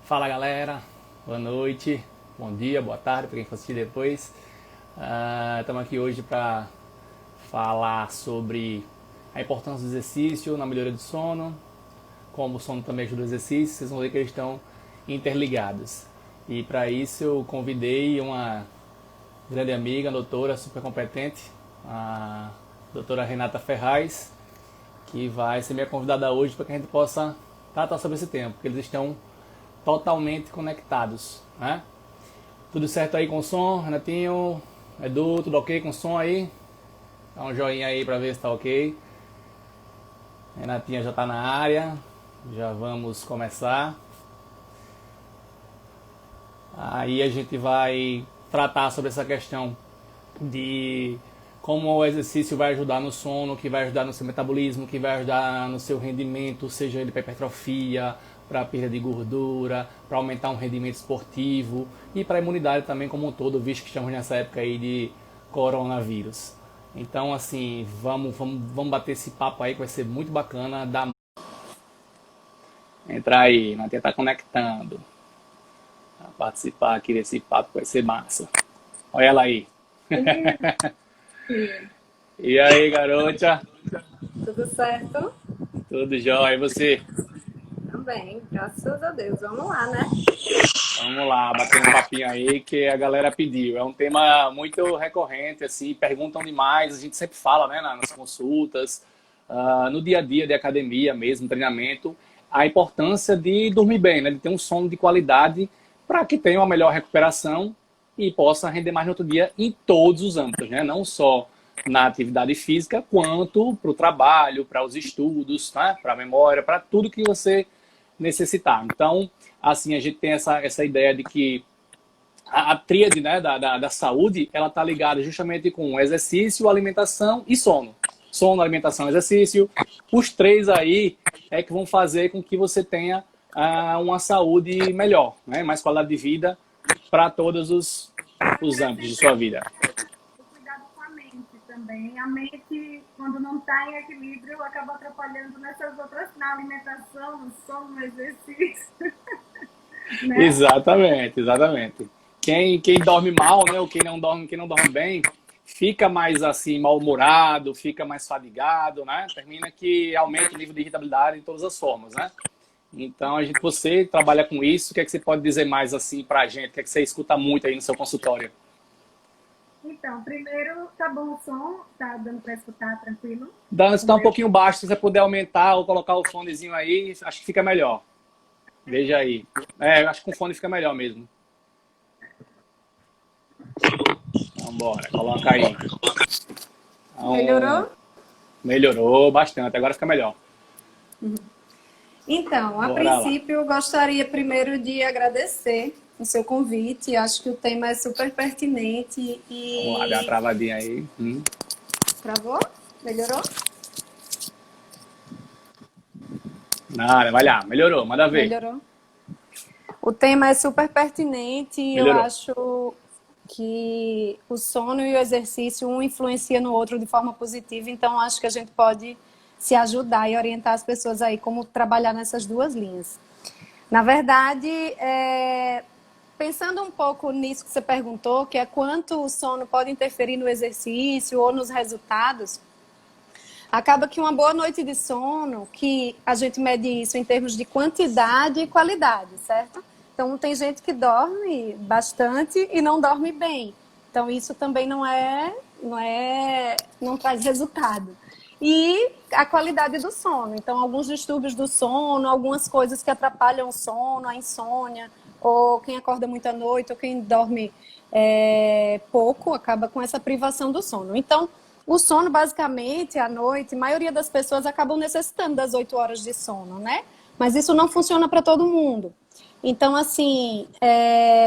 Fala galera, boa noite, bom dia, boa tarde para quem for assistir depois. Estamos aqui hoje para falar sobre a importância do exercício na melhoria do sono, como o sono também ajuda o exercício. Vocês vão ver que eles estão interligados. E para isso eu convidei uma grande amiga, doutora super competente, a doutora Renata Ferraz, que vai ser minha convidada hoje para que a gente possa tratar sobre esse tema, porque eles estão totalmente conectados, né? Tudo certo aí com o som, Renatinho? Edu, tudo ok com o som aí? Dá um joinha aí pra ver se tá ok. Renatinha já tá na área, já vamos começar. Aí a gente vai tratar sobre essa questão de como o exercício vai ajudar no sono, que vai ajudar no seu metabolismo, que vai ajudar no seu rendimento, seja ele para hipertrofia, para perda de gordura, para aumentar um rendimento esportivo e para a imunidade também como um todo, visto que estamos nessa época aí de coronavírus. Então, assim, vamos bater esse papo aí que vai ser muito bacana. Entrar aí, Natia tá conectando. Pra participar aqui desse papo vai ser massa. Olha ela aí. E aí, garota? Tudo certo? Tudo jóia? E você? Também, graças a Deus. Vamos lá, né? Vamos lá, bater um papinho aí que a galera pediu. É um tema muito recorrente, assim, perguntam demais, a gente sempre fala, né, nas consultas, no dia a dia de academia mesmo, treinamento, a importância de dormir bem, né, de ter um sono de qualidade para que tenha uma melhor recuperação e possa render mais no outro dia em todos os âmbitos, né, não só na atividade física, quanto para o trabalho, para os estudos, né, para a memória, para tudo que você necessitar. Então, assim, a gente tem essa ideia de que a tríade, né, da saúde, ela está ligada justamente com exercício, alimentação e sono. Sono, alimentação, exercício. Os três aí é que vão fazer com que você tenha uma saúde melhor, né, mais qualidade de vida para todos os âmbitos de sua vida. Cuidado com a mente também. A mente, quando não está em equilíbrio, acaba atrapalhando nessas outras, na alimentação, no sono, no exercício. Né? Exatamente, exatamente. Quem dorme mal, né, ou quem não dorme bem, fica mais assim mal-humorado, fica mais fadigado, né? Termina que aumenta o nível de irritabilidade de todas as formas, né? Então, você trabalha com isso, o que é que você pode dizer mais assim pra gente? O que é que você escuta muito aí no seu consultório? Então, primeiro, tá bom o som? Tá dando para escutar tranquilo? Está um pouquinho baixo, se você puder aumentar ou colocar o fonezinho aí, acho que fica melhor. Veja aí. Eu acho que com fone fica melhor mesmo. Vamos embora, coloca aí. Então, Melhorou? melhorou bastante, agora fica melhor. Então, a Bora lá. princípio, eu gostaria primeiro de agradecer o seu convite. Acho que o tema é super pertinente e... Vamos lá, dá uma travadinha aí. Travou? Melhorou? Nada, vai lá, melhorou, manda ver. Melhorou. O tema é super pertinente e eu Melhorou. acho que o sono e o exercício um influencia no outro de forma positiva, então acho que a gente pode se ajudar e orientar as pessoas aí como trabalhar nessas duas linhas. Na verdade, pensando um pouco nisso que você perguntou, que é quanto o sono pode interferir no exercício ou nos resultados, acaba que uma boa noite de sono, que a gente mede isso em termos de quantidade e qualidade, certo? Então, tem gente que dorme bastante e não dorme bem. Então, isso também não traz resultado. E a qualidade do sono. Então, alguns distúrbios do sono, algumas coisas que atrapalham o sono, a insônia, ou quem acorda muito à noite, ou quem dorme pouco, acaba com essa privação do sono. Então, o sono, basicamente, à noite, a maioria das pessoas acabam necessitando das 8 horas de sono, né? Mas isso não funciona para todo mundo. Então, assim,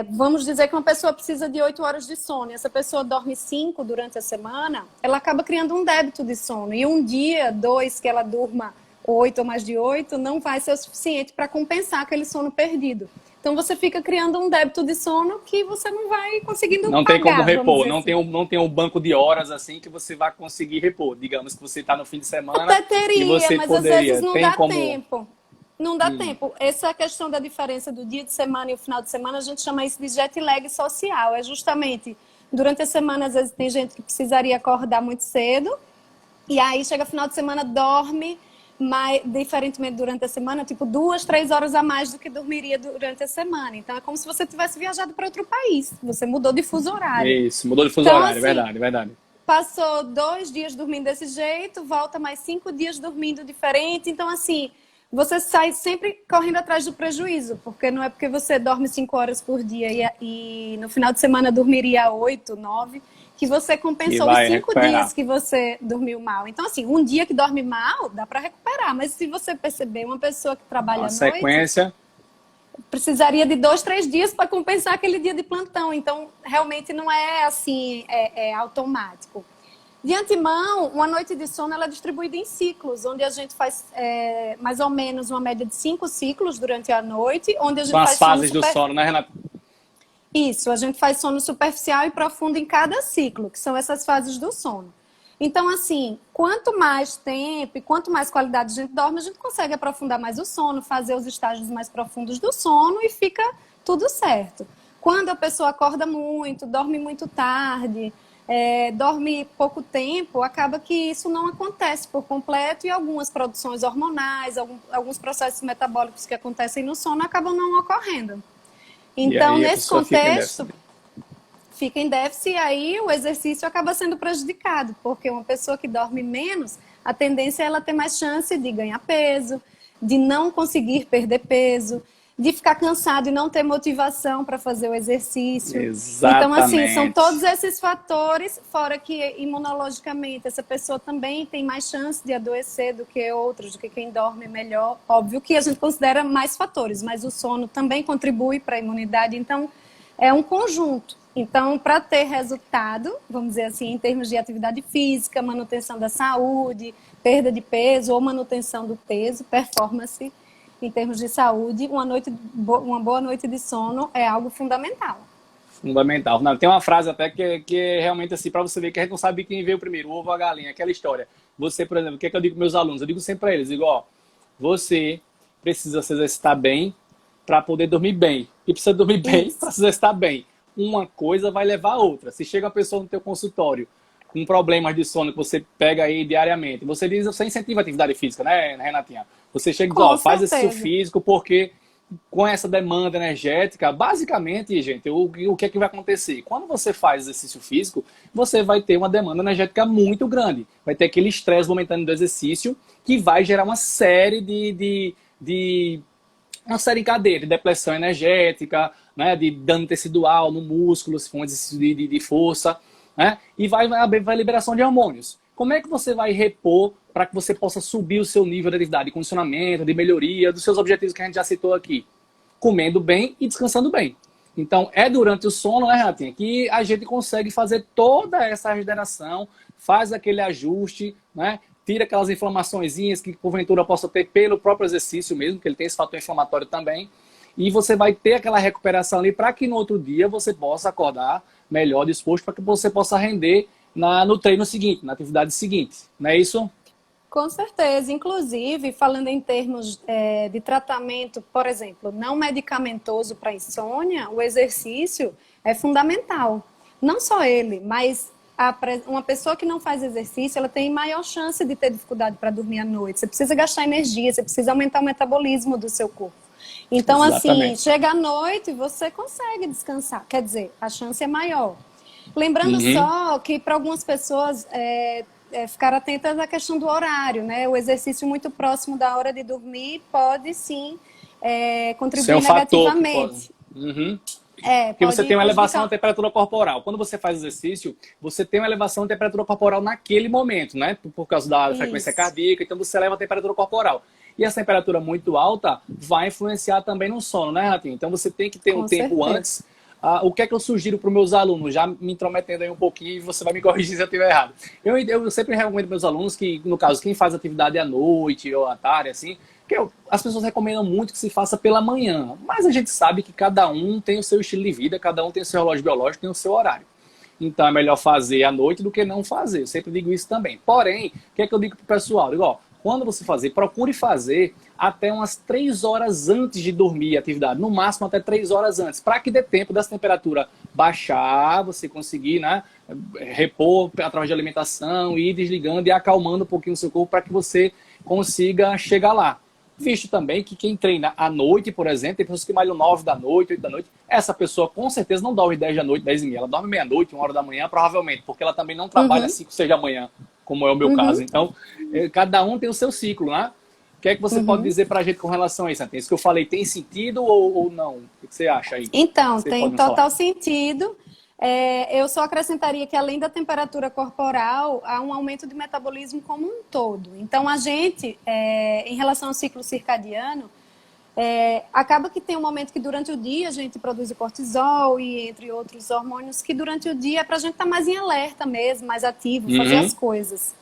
vamos dizer que uma pessoa precisa de 8 horas de sono e essa pessoa dorme 5 durante a semana, ela acaba criando um débito de sono. E um dia, 2, que ela durma 8 ou mais de 8, não vai ser o suficiente para compensar aquele sono perdido. Então, você fica criando um débito de sono que você não vai conseguindo Não tem pagar, como repor, vamos dizer assim. não tem um banco de horas assim que você vai conseguir repor. Digamos que você está no fim de semana Até e teria, você mas às vezes poderia. não Tem dá como. tempo. Não dá Hum. tempo. Essa questão da diferença do dia de semana e o final de semana, a gente chama isso de jet lag social. É justamente durante a semana, às vezes tem gente que precisaria acordar muito cedo, e aí chega final de semana, dorme mais, diferentemente durante a semana, tipo 2, 3 horas a mais do que dormiria durante a semana. Então é como se você tivesse viajado para outro país. Você mudou de fuso horário. Isso, mudou de fuso Então, horário, assim, verdade, verdade. passou 2 dias dormindo desse jeito, volta mais 5 dias dormindo diferente. Então, assim, você sai sempre correndo atrás do prejuízo, porque não é porque você dorme 5 horas por dia e no final de semana dormiria 8, 9, que você E compensou os vai 5 dias recuperar. que você dormiu mal. Então, assim, um dia que dorme mal, dá para recuperar. Mas se você perceber, uma pessoa que A trabalha à noite sequência, precisaria de 2, 3 dias para compensar aquele dia de plantão. Então, realmente não é assim, é automático. De antemão, uma noite de sono ela é distribuída em ciclos, onde a gente faz mais ou menos uma média de 5 ciclos durante a noite, onde a são gente as faz sono fases do sono, né, Renata? Isso, a gente faz sono superficial e profundo em cada ciclo, que são essas fases do sono. Então, assim, quanto mais tempo e quanto mais qualidade a gente dorme, a gente consegue aprofundar mais o sono, fazer os estágios mais profundos do sono e fica tudo certo. Quando a pessoa acorda muito, dorme muito tarde, dorme pouco tempo, acaba que isso não acontece por completo e algumas produções hormonais, alguns processos metabólicos que acontecem no sono acabam não ocorrendo. E Então, aí a nesse pessoa fica em déficit contexto, também. fica em déficit e aí o exercício acaba sendo prejudicado, porque uma pessoa que dorme menos, a tendência é ela ter mais chance de ganhar peso, de não conseguir perder peso, de ficar cansado e não ter motivação para fazer o exercício. Então, assim, são Exatamente. todos esses fatores, fora que imunologicamente essa pessoa também tem mais chance de adoecer do que outros, do que quem dorme melhor. Óbvio que a gente considera mais fatores, mas o sono também contribui para a imunidade, então é um conjunto. Então, para ter resultado, vamos dizer assim, em termos de atividade física, manutenção da saúde, perda de peso ou manutenção do peso, performance em termos de saúde, uma boa noite de sono é algo fundamental. Fundamental. Não, tem uma frase até que é realmente assim, para você ver que a gente não sabe quem veio primeiro, o ovo ou a galinha, aquela história. Você, por exemplo, o que é que eu digo para meus alunos? Eu digo sempre para eles, digo, ó, você precisa se exercitar bem para poder dormir bem. E precisa dormir bem Isso, para se exercitar bem. Uma coisa vai levar a outra. Se chega uma pessoa no teu consultório com problemas de sono que você pega aí diariamente, você diz, você incentiva a atividade física, né, Renatinha? Você chega e diz, com ó, faz exercício certeza. físico porque com essa demanda energética, basicamente, gente, o que é que vai acontecer? Quando você faz exercício físico, você vai ter uma demanda energética muito grande. Vai ter aquele estresse momentâneo do exercício que vai gerar uma série de uma série em cadeia de depressão energética, né, de dano tecidual no músculo, se for um exercício de força, né, e vai haver liberação de hormônios. Como é que você vai repor para que você possa subir o seu nível de atividade, de condicionamento, de melhoria dos seus objetivos que a gente já citou aqui? Comendo bem e descansando bem. Então, é durante o sono, né, Renatinha, que a gente consegue fazer toda essa regeneração, faz aquele ajuste, né, tira aquelas inflamaçõezinhas que porventura possa ter pelo próprio exercício mesmo, que ele tem esse fator inflamatório também, e você vai ter aquela recuperação ali para que no outro dia você possa acordar melhor disposto, para que você possa render no treino seguinte, na atividade seguinte. Não é isso? Com certeza. Inclusive, falando em termos de tratamento, por exemplo, não medicamentoso para insônia, o exercício é fundamental. Não só ele, mas uma pessoa que não faz exercício, ela tem maior chance de ter dificuldade para dormir à noite. Você precisa gastar energia, você precisa aumentar o metabolismo do seu corpo. Então, assim, Exatamente. chega à noite e você consegue descansar. Quer dizer, a chance é maior. Lembrando Uhum. só que para algumas pessoas ficar atentas à questão do horário, né? O exercício muito próximo da hora de dormir pode sim Isso é contribuir um fator que pode. negativamente. Uhum. Porque você Pode tem uma elevação da prejudicar. temperatura corporal. Quando você faz exercício, você tem uma elevação da temperatura corporal naquele momento, né? Por causa da frequência Isso, cardíaca, então você eleva a temperatura corporal. E essa temperatura muito alta vai influenciar também no sono, né, Ratinho? Então você tem que ter um com tempo certeza. antes. O que é que eu sugiro para os meus alunos? Já me intrometendo aí um pouquinho e você vai me corrigir se eu estiver errado. Eu sempre recomendo para meus alunos que, no caso, quem faz atividade à noite ou à tarde, assim, as pessoas recomendam muito que se faça pela manhã, mas a gente sabe que cada um tem o seu estilo de vida, cada um tem o seu relógio biológico, tem o seu horário. Então é melhor fazer à noite do que não fazer. Eu sempre digo isso também. Porém, o que é que eu digo pro pessoal? Eu digo, ó, quando você fazer, procure fazer até umas 3 horas antes de dormir a atividade, no máximo até 3 horas antes, para que dê tempo dessa temperatura baixar, você conseguir, né, repor através de alimentação, ir desligando e acalmando um pouquinho o seu corpo para que você consiga chegar lá. Visto também que quem treina à noite, por exemplo, tem pessoas que malham 9 da noite, 8 da noite, essa pessoa com certeza não dorme 10 da noite, 10 e meia, ela dorme meia-noite, 1 hora da manhã, provavelmente, porque ela também não trabalha 5, 6 da manhã, como é o meu caso. Então, cada um tem o seu ciclo, né? O que é que você pode dizer pra gente com relação a isso, Santinha? Isso que eu falei, tem sentido ou não? O que você acha aí? Então, Você tem total sentido. Eu só acrescentaria que, além da temperatura corporal, há um aumento de metabolismo como um todo. Então, a gente, em relação ao ciclo circadiano, acaba que tem um momento que durante o dia a gente produz o cortisol e entre outros hormônios que durante o dia é para a gente estar mais em alerta mesmo, mais ativo, fazer as coisas.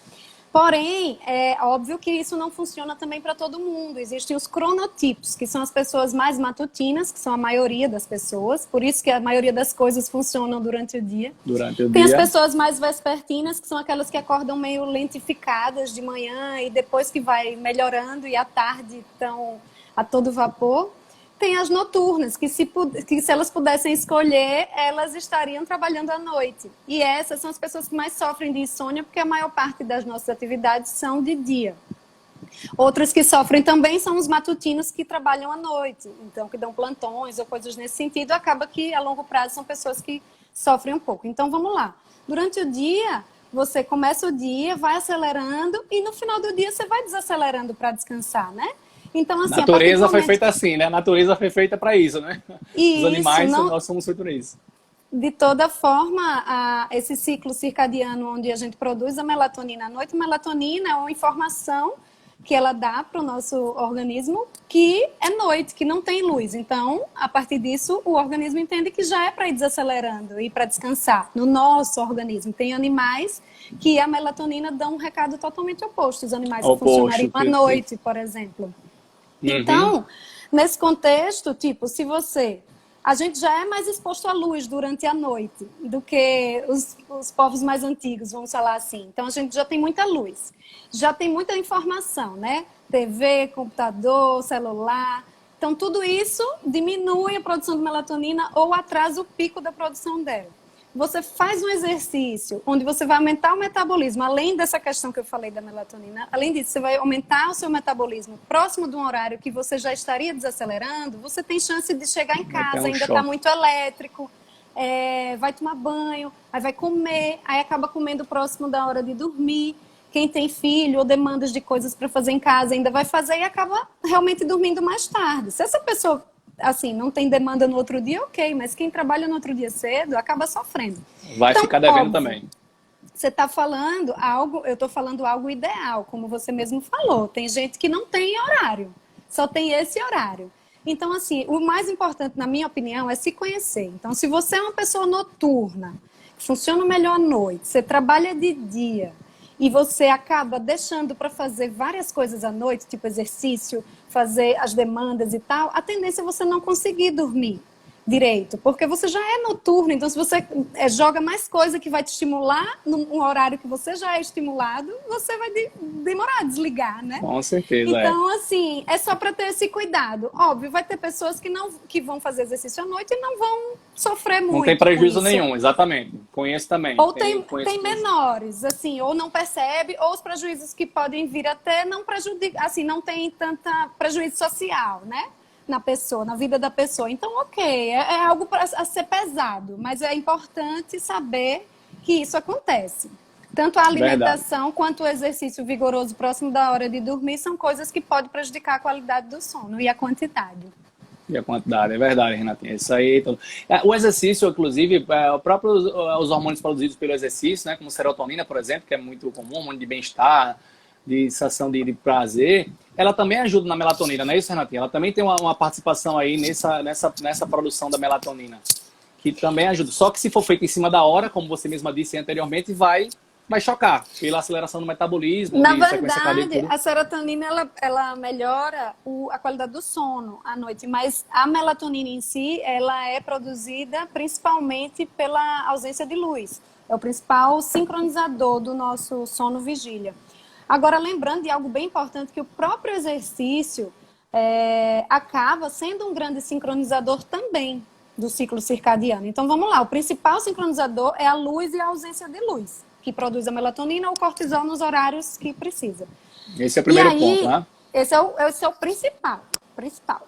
Porém, é óbvio que isso não funciona também para todo mundo. Existem os cronotipos, que são as pessoas mais matutinas, que são a maioria das pessoas, por isso que a maioria das coisas funcionam durante o dia. Tem as pessoas mais vespertinas, que são aquelas que acordam meio lentificadas de manhã e depois que vai melhorando e à tarde estão a todo vapor. Tem as noturnas, que se elas pudessem escolher, elas estariam trabalhando à noite. E essas são as pessoas que mais sofrem de insônia, porque a maior parte das nossas atividades são de dia. Outras que sofrem também são os matutinos que trabalham à noite, então que dão plantões ou coisas nesse sentido. Acaba que a longo prazo são pessoas que sofrem um pouco. Então vamos lá. Durante o dia, você começa o dia, vai acelerando e no final do dia você vai desacelerando para descansar, né? Então, assim, a natureza foi feita assim, né? A natureza foi feita para isso, né? Os animais, nós somos feitos para isso. De toda forma, esse ciclo circadiano onde a gente produz a melatonina à noite, a melatonina é uma informação que ela dá para o nosso organismo que é noite, que não tem luz. Então, a partir disso, o organismo entende que já é para ir desacelerando e para descansar. No nosso organismo, tem animais que a melatonina dá um recado totalmente oposto. Os animais que funcionariam à noite, por exemplo. Então, nesse contexto, tipo, a gente já é mais exposto à luz durante a noite do que os povos mais antigos, vamos falar assim. Então, a gente já tem muita luz, já tem muita informação, né? TV, computador, celular. Então, tudo isso diminui a produção de melatonina ou atrasa o pico da produção dela. Você faz um exercício onde você vai aumentar o metabolismo, além dessa questão que eu falei da melatonina, além disso, você vai aumentar o seu metabolismo próximo de um horário que você já estaria desacelerando, você tem chance de chegar em casa, ainda está muito elétrico, vai tomar banho, aí vai comer, aí acaba comendo próximo da hora de dormir. Quem tem filho ou demandas de coisas para fazer em casa ainda vai fazer e acaba realmente dormindo mais tarde. Se essa pessoa assim, não tem demanda no outro dia, ok, mas quem trabalha no outro dia cedo acaba sofrendo. Vai ficar devendo também. Você está falando algo, eu estou falando algo ideal, como você mesmo falou. Tem gente que não tem horário, só tem esse horário. Então, assim, o mais importante, na minha opinião, é se conhecer. Então, se você é uma pessoa noturna, funciona melhor à noite, você trabalha de dia, e você acaba deixando para fazer várias coisas à noite, tipo exercício, fazer as demandas e tal, a tendência é você não conseguir dormir direito, porque você já é noturno, então se você joga mais coisa que vai te estimular num horário que você já é estimulado, você vai demorar a desligar, né? Com certeza. Então, assim, é só para ter esse cuidado. Óbvio, vai ter pessoas que vão fazer exercício à noite e não vão sofrer muito. Não tem prejuízo nenhum, exatamente. Conheço também. Ou tem menores, assim, ou não percebe, ou os prejuízos que podem vir até não prejudicam, assim, não tem tanta prejuízo social, né? Na pessoa, na vida da pessoa. Então, ok, é algo a ser pesado, mas é importante saber que isso acontece. Tanto a alimentação quanto o exercício vigoroso próximo da hora de dormir são coisas que podem prejudicar a qualidade do sono e a quantidade. E a quantidade, é verdade, Renatinha. Isso aí. O exercício, inclusive, os hormônios produzidos pelo exercício, né, como serotonina, por exemplo, que é muito comum, hormônio de bem-estar, de sensação de prazer, ela também ajuda na melatonina, não é isso, Renatinha? Ela também tem uma participação aí nessa produção da melatonina, que também ajuda. Só que se for feito em cima da hora, como você mesma disse anteriormente, vai chocar pela aceleração do metabolismo. Na verdade, a serotonina ela melhora a qualidade do sono à noite, mas a melatonina em si, ela é produzida principalmente pela ausência de luz. É o principal sincronizador do nosso sono-vigília. Agora, lembrando de algo bem importante, que o próprio exercício acaba sendo um grande sincronizador também do ciclo circadiano. Então, vamos lá. O principal sincronizador é a luz e a ausência de luz, que produz a melatonina ou o cortisol nos horários que precisa. Esse é o primeiro ponto, né? Esse é o principal.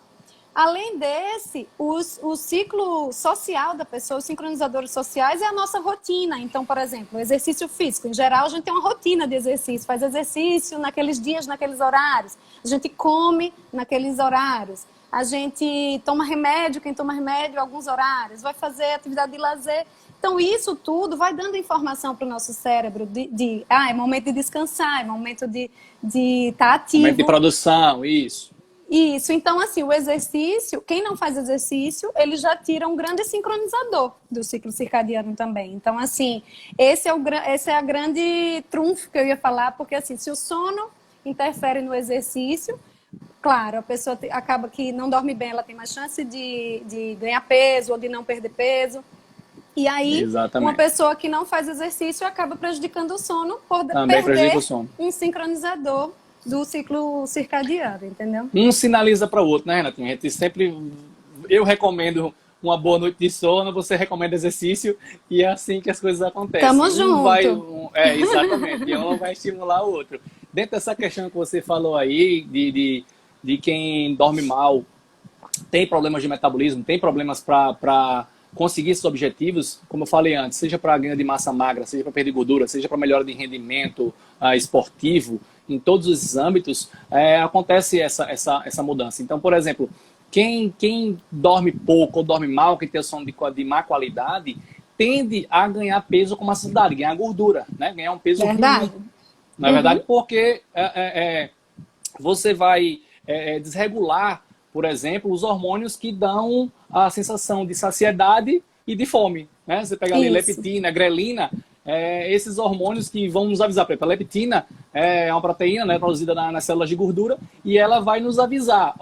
Além desse, o ciclo social da pessoa, os sincronizadores sociais, é a nossa rotina. Então, por exemplo, o exercício físico. Em geral, a gente tem uma rotina de exercício. Faz exercício naqueles dias, naqueles horários. A gente come naqueles horários. A gente toma remédio, quem toma remédio, alguns horários. Vai fazer atividade de lazer. Então, isso tudo vai dando informação para o nosso cérebro é momento de descansar, é momento de estar ativo. Momento de produção, isso. Isso, então assim, o exercício, quem não faz exercício, ele já tira um grande sincronizador do ciclo circadiano também. Então assim, esse é a grande trunfo que eu ia falar, porque assim, se o sono interfere no exercício, claro, a pessoa acaba que não dorme bem, ela tem mais chance de ganhar peso ou de não perder peso. E aí, uma pessoa que não faz exercício acaba prejudicando o sono por perder um sincronizador do ciclo circadiano, entendeu? Um sinaliza para o outro, né, Renatinha? A gente sempre... Eu recomendo uma boa noite de sono, você recomenda exercício, e é assim que as coisas acontecem. Tamo junto. Exatamente. E um vai estimular o outro. Dentro dessa questão que você falou aí, de quem dorme mal, tem problemas de metabolismo, tem problemas para conseguir esses objetivos, como eu falei antes, seja para ganho de massa magra, seja para perder gordura, seja para melhora de rendimento esportivo, em todos os âmbitos, acontece essa mudança. Então, por exemplo, quem dorme pouco ou dorme mal, quem tem sono de má qualidade, tende a ganhar peso com massa muscular, ganhar gordura, né? Ganhar um peso verdade. ruim. Na verdade, porque você vai desregular, por exemplo, os hormônios que dão a sensação de saciedade e de fome, né? Você pega ali leptina, grelina, esses hormônios que vão nos avisar. Por exemplo, a leptina é uma proteína, né, produzida nas células de gordura, e ela vai nos avisar,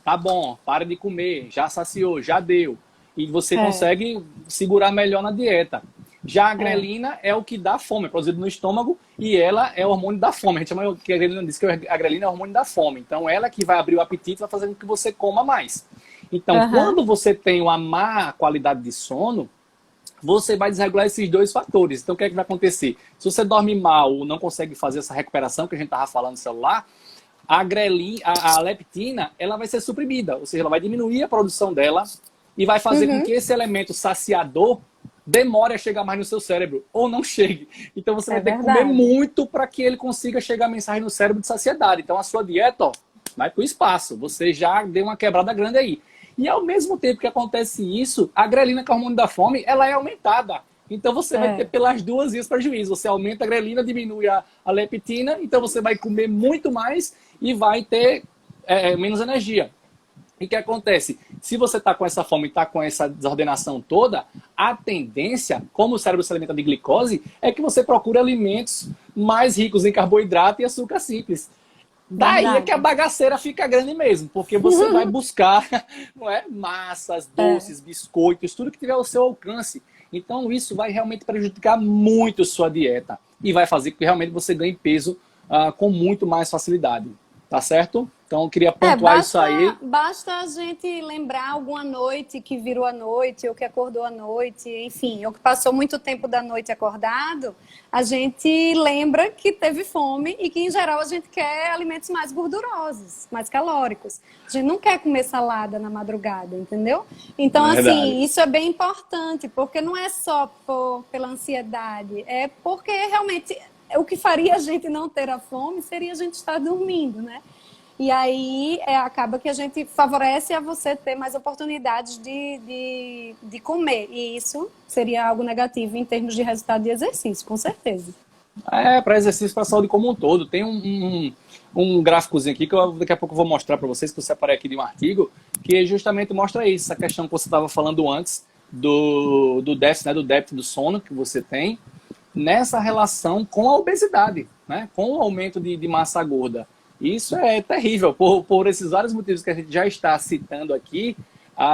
tá bom, para de comer, já saciou, já deu. E você consegue segurar melhor na dieta. Já a grelina é o que dá fome, é produzido no estômago, e ela é o hormônio da fome. A gente chama que a grelina diz que a grelina é o hormônio da fome. Então, ela que vai abrir o apetite, vai fazer com que você coma mais. Então, quando você tem uma má qualidade de sono, você vai desregular esses dois fatores. Então, o que é que vai acontecer? Se você dorme mal ou não consegue fazer essa recuperação que a gente estava falando no celular, a leptina, ela vai ser suprimida. Ou seja, ela vai diminuir a produção dela e vai fazer com que esse elemento saciador demore a chegar mais no seu cérebro, ou não chegue. Então, você vai ter que comer muito para que ele consiga chegar a mensagem no cérebro de saciedade. Então, a sua dieta, vai para o espaço. Você já deu uma quebrada grande aí. E ao mesmo tempo que acontece isso, a grelina, que é o hormônio da fome, ela é aumentada. Então você vai ter pelas duas vias prejuízo. Você aumenta a grelina, diminui a leptina, então você vai comer muito mais e vai ter menos energia. E o que acontece? Se você está com essa fome e está com essa desordenação toda, a tendência, como o cérebro se alimenta de glicose, é que você procure alimentos mais ricos em carboidrato e açúcar simples. Daí é que a bagaceira fica grande mesmo, porque você vai buscar massas, doces, biscoitos, tudo que tiver ao seu alcance. Então isso vai realmente prejudicar muito sua dieta e vai fazer com que realmente você ganhe peso com muito mais facilidade. Tá certo? Então eu queria pontuar isso aí. Basta a gente lembrar alguma noite que virou a noite, ou que acordou à noite, enfim, ou que passou muito tempo da noite acordado, a gente lembra que teve fome e que, em geral, a gente quer alimentos mais gordurosos, mais calóricos. A gente não quer comer salada na madrugada, entendeu? Então, assim, isso é bem importante, porque não é só pela ansiedade, é porque realmente o que faria a gente não ter a fome seria a gente estar dormindo, né? E aí acaba que a gente favorece a você ter mais oportunidades de comer. E isso seria algo negativo em termos de resultado de exercício, com certeza. Para exercício, para a saúde como um todo. Tem um gráficozinho aqui que daqui a pouco eu vou mostrar para vocês, que eu separei aqui de um artigo, que justamente mostra isso, essa questão que você estava falando antes do déficit, né, do débito do sono que você tem, nessa relação com a obesidade, né, com o aumento de massa gorda. Isso é terrível, por esses vários motivos que a gente já está citando aqui.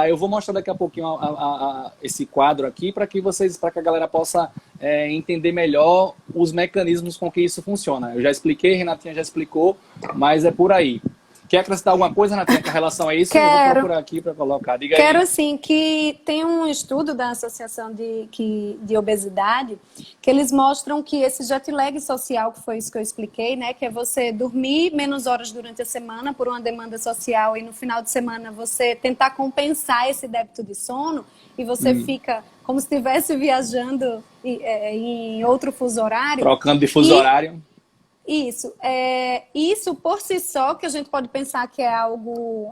Eu vou mostrar daqui a pouquinho esse quadro aqui para que a galera possa entender melhor os mecanismos com que isso funciona. Eu já expliquei, Renatinha já explicou, mas é por aí. Quer acrescentar alguma coisa, Renatinha, com relação a isso? Eu vou procurar aqui para colocar. Diga aí. Quero sim, que tem um estudo da Associação de Obesidade que eles mostram que esse jet lag social, que foi isso que eu expliquei, né, que é você dormir menos horas durante a semana por uma demanda social e no final de semana você tentar compensar esse débito de sono e você fica como se estivesse viajando em outro fuso horário. Trocando de fuso horário. Isso por si só, que a gente pode pensar que é algo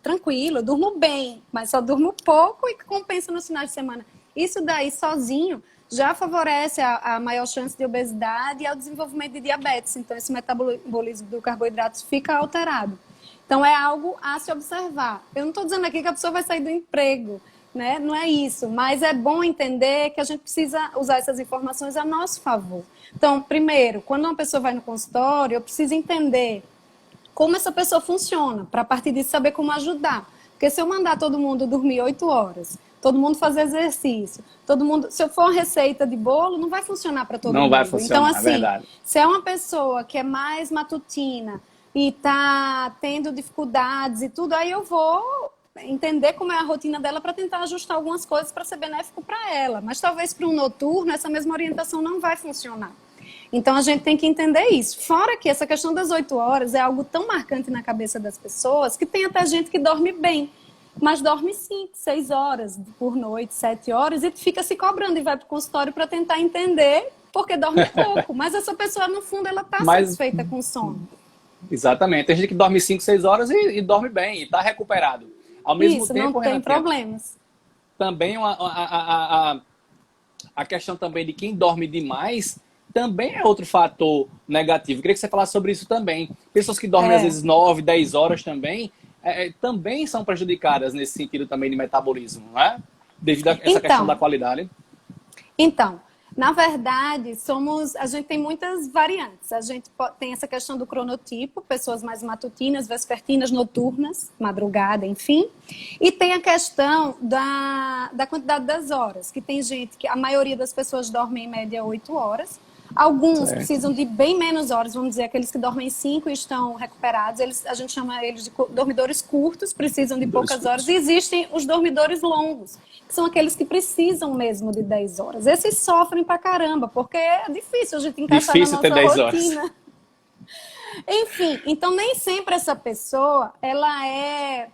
tranquilo, eu durmo bem, mas só durmo pouco e compensa nos finais de semana. Isso daí sozinho já favorece a maior chance de obesidade e ao desenvolvimento de diabetes. Então, esse metabolismo do carboidrato fica alterado. Então, é algo a se observar. Eu não estou dizendo aqui que a pessoa vai sair do emprego, né? Não é isso, mas é bom entender que a gente precisa usar essas informações a nosso favor. Então, primeiro, quando uma pessoa vai no consultório, eu preciso entender como essa pessoa funciona, para a partir disso saber como ajudar. Porque se eu mandar todo mundo dormir 8 horas, todo mundo fazer exercício, se eu for uma receita de bolo, não vai funcionar para todo mundo. Não vai funcionar, então, assim, é verdade. Se é uma pessoa que é mais matutina e está tendo dificuldades e tudo, aí eu vou entender como é a rotina dela para tentar ajustar algumas coisas para ser benéfico para ela. Mas talvez para um noturno essa mesma orientação não vai funcionar. Então a gente tem que entender isso. Fora que essa questão das 8 horas é algo tão marcante na cabeça das pessoas que tem até gente que dorme bem, mas dorme 5, 6 horas por noite, 7 horas e fica se cobrando e vai para o consultório para tentar entender porque dorme pouco. Mas essa pessoa, no fundo, ela está satisfeita com o sono. Exatamente. Tem gente que dorme 5, 6 horas e dorme bem e está recuperado. Ao mesmo isso, tempo, não tem problemas. Também a questão também de quem dorme demais também é outro fator negativo. Eu queria que você falasse sobre isso também. Pessoas que dormem às vezes 9, 10 horas também, também são prejudicadas nesse sentido também de metabolismo, não é? Devido a essa questão da qualidade. Então, na verdade, a gente tem muitas variantes. A gente tem essa questão do cronotipo, pessoas mais matutinas, vespertinas, noturnas, madrugada, enfim. E tem a questão da quantidade das horas, que tem gente que a maioria das pessoas dorme em média 8 horas. Alguns precisam de bem menos horas, vamos dizer, aqueles que dormem 5 e estão recuperados, a gente chama eles de dormidores curtos, precisam de poucas horas. E existem os dormidores longos, que são aqueles que precisam mesmo de 10 horas. Esses sofrem pra caramba, porque é difícil a gente encaixar na nossa rotina. Enfim, então nem sempre essa pessoa, ela é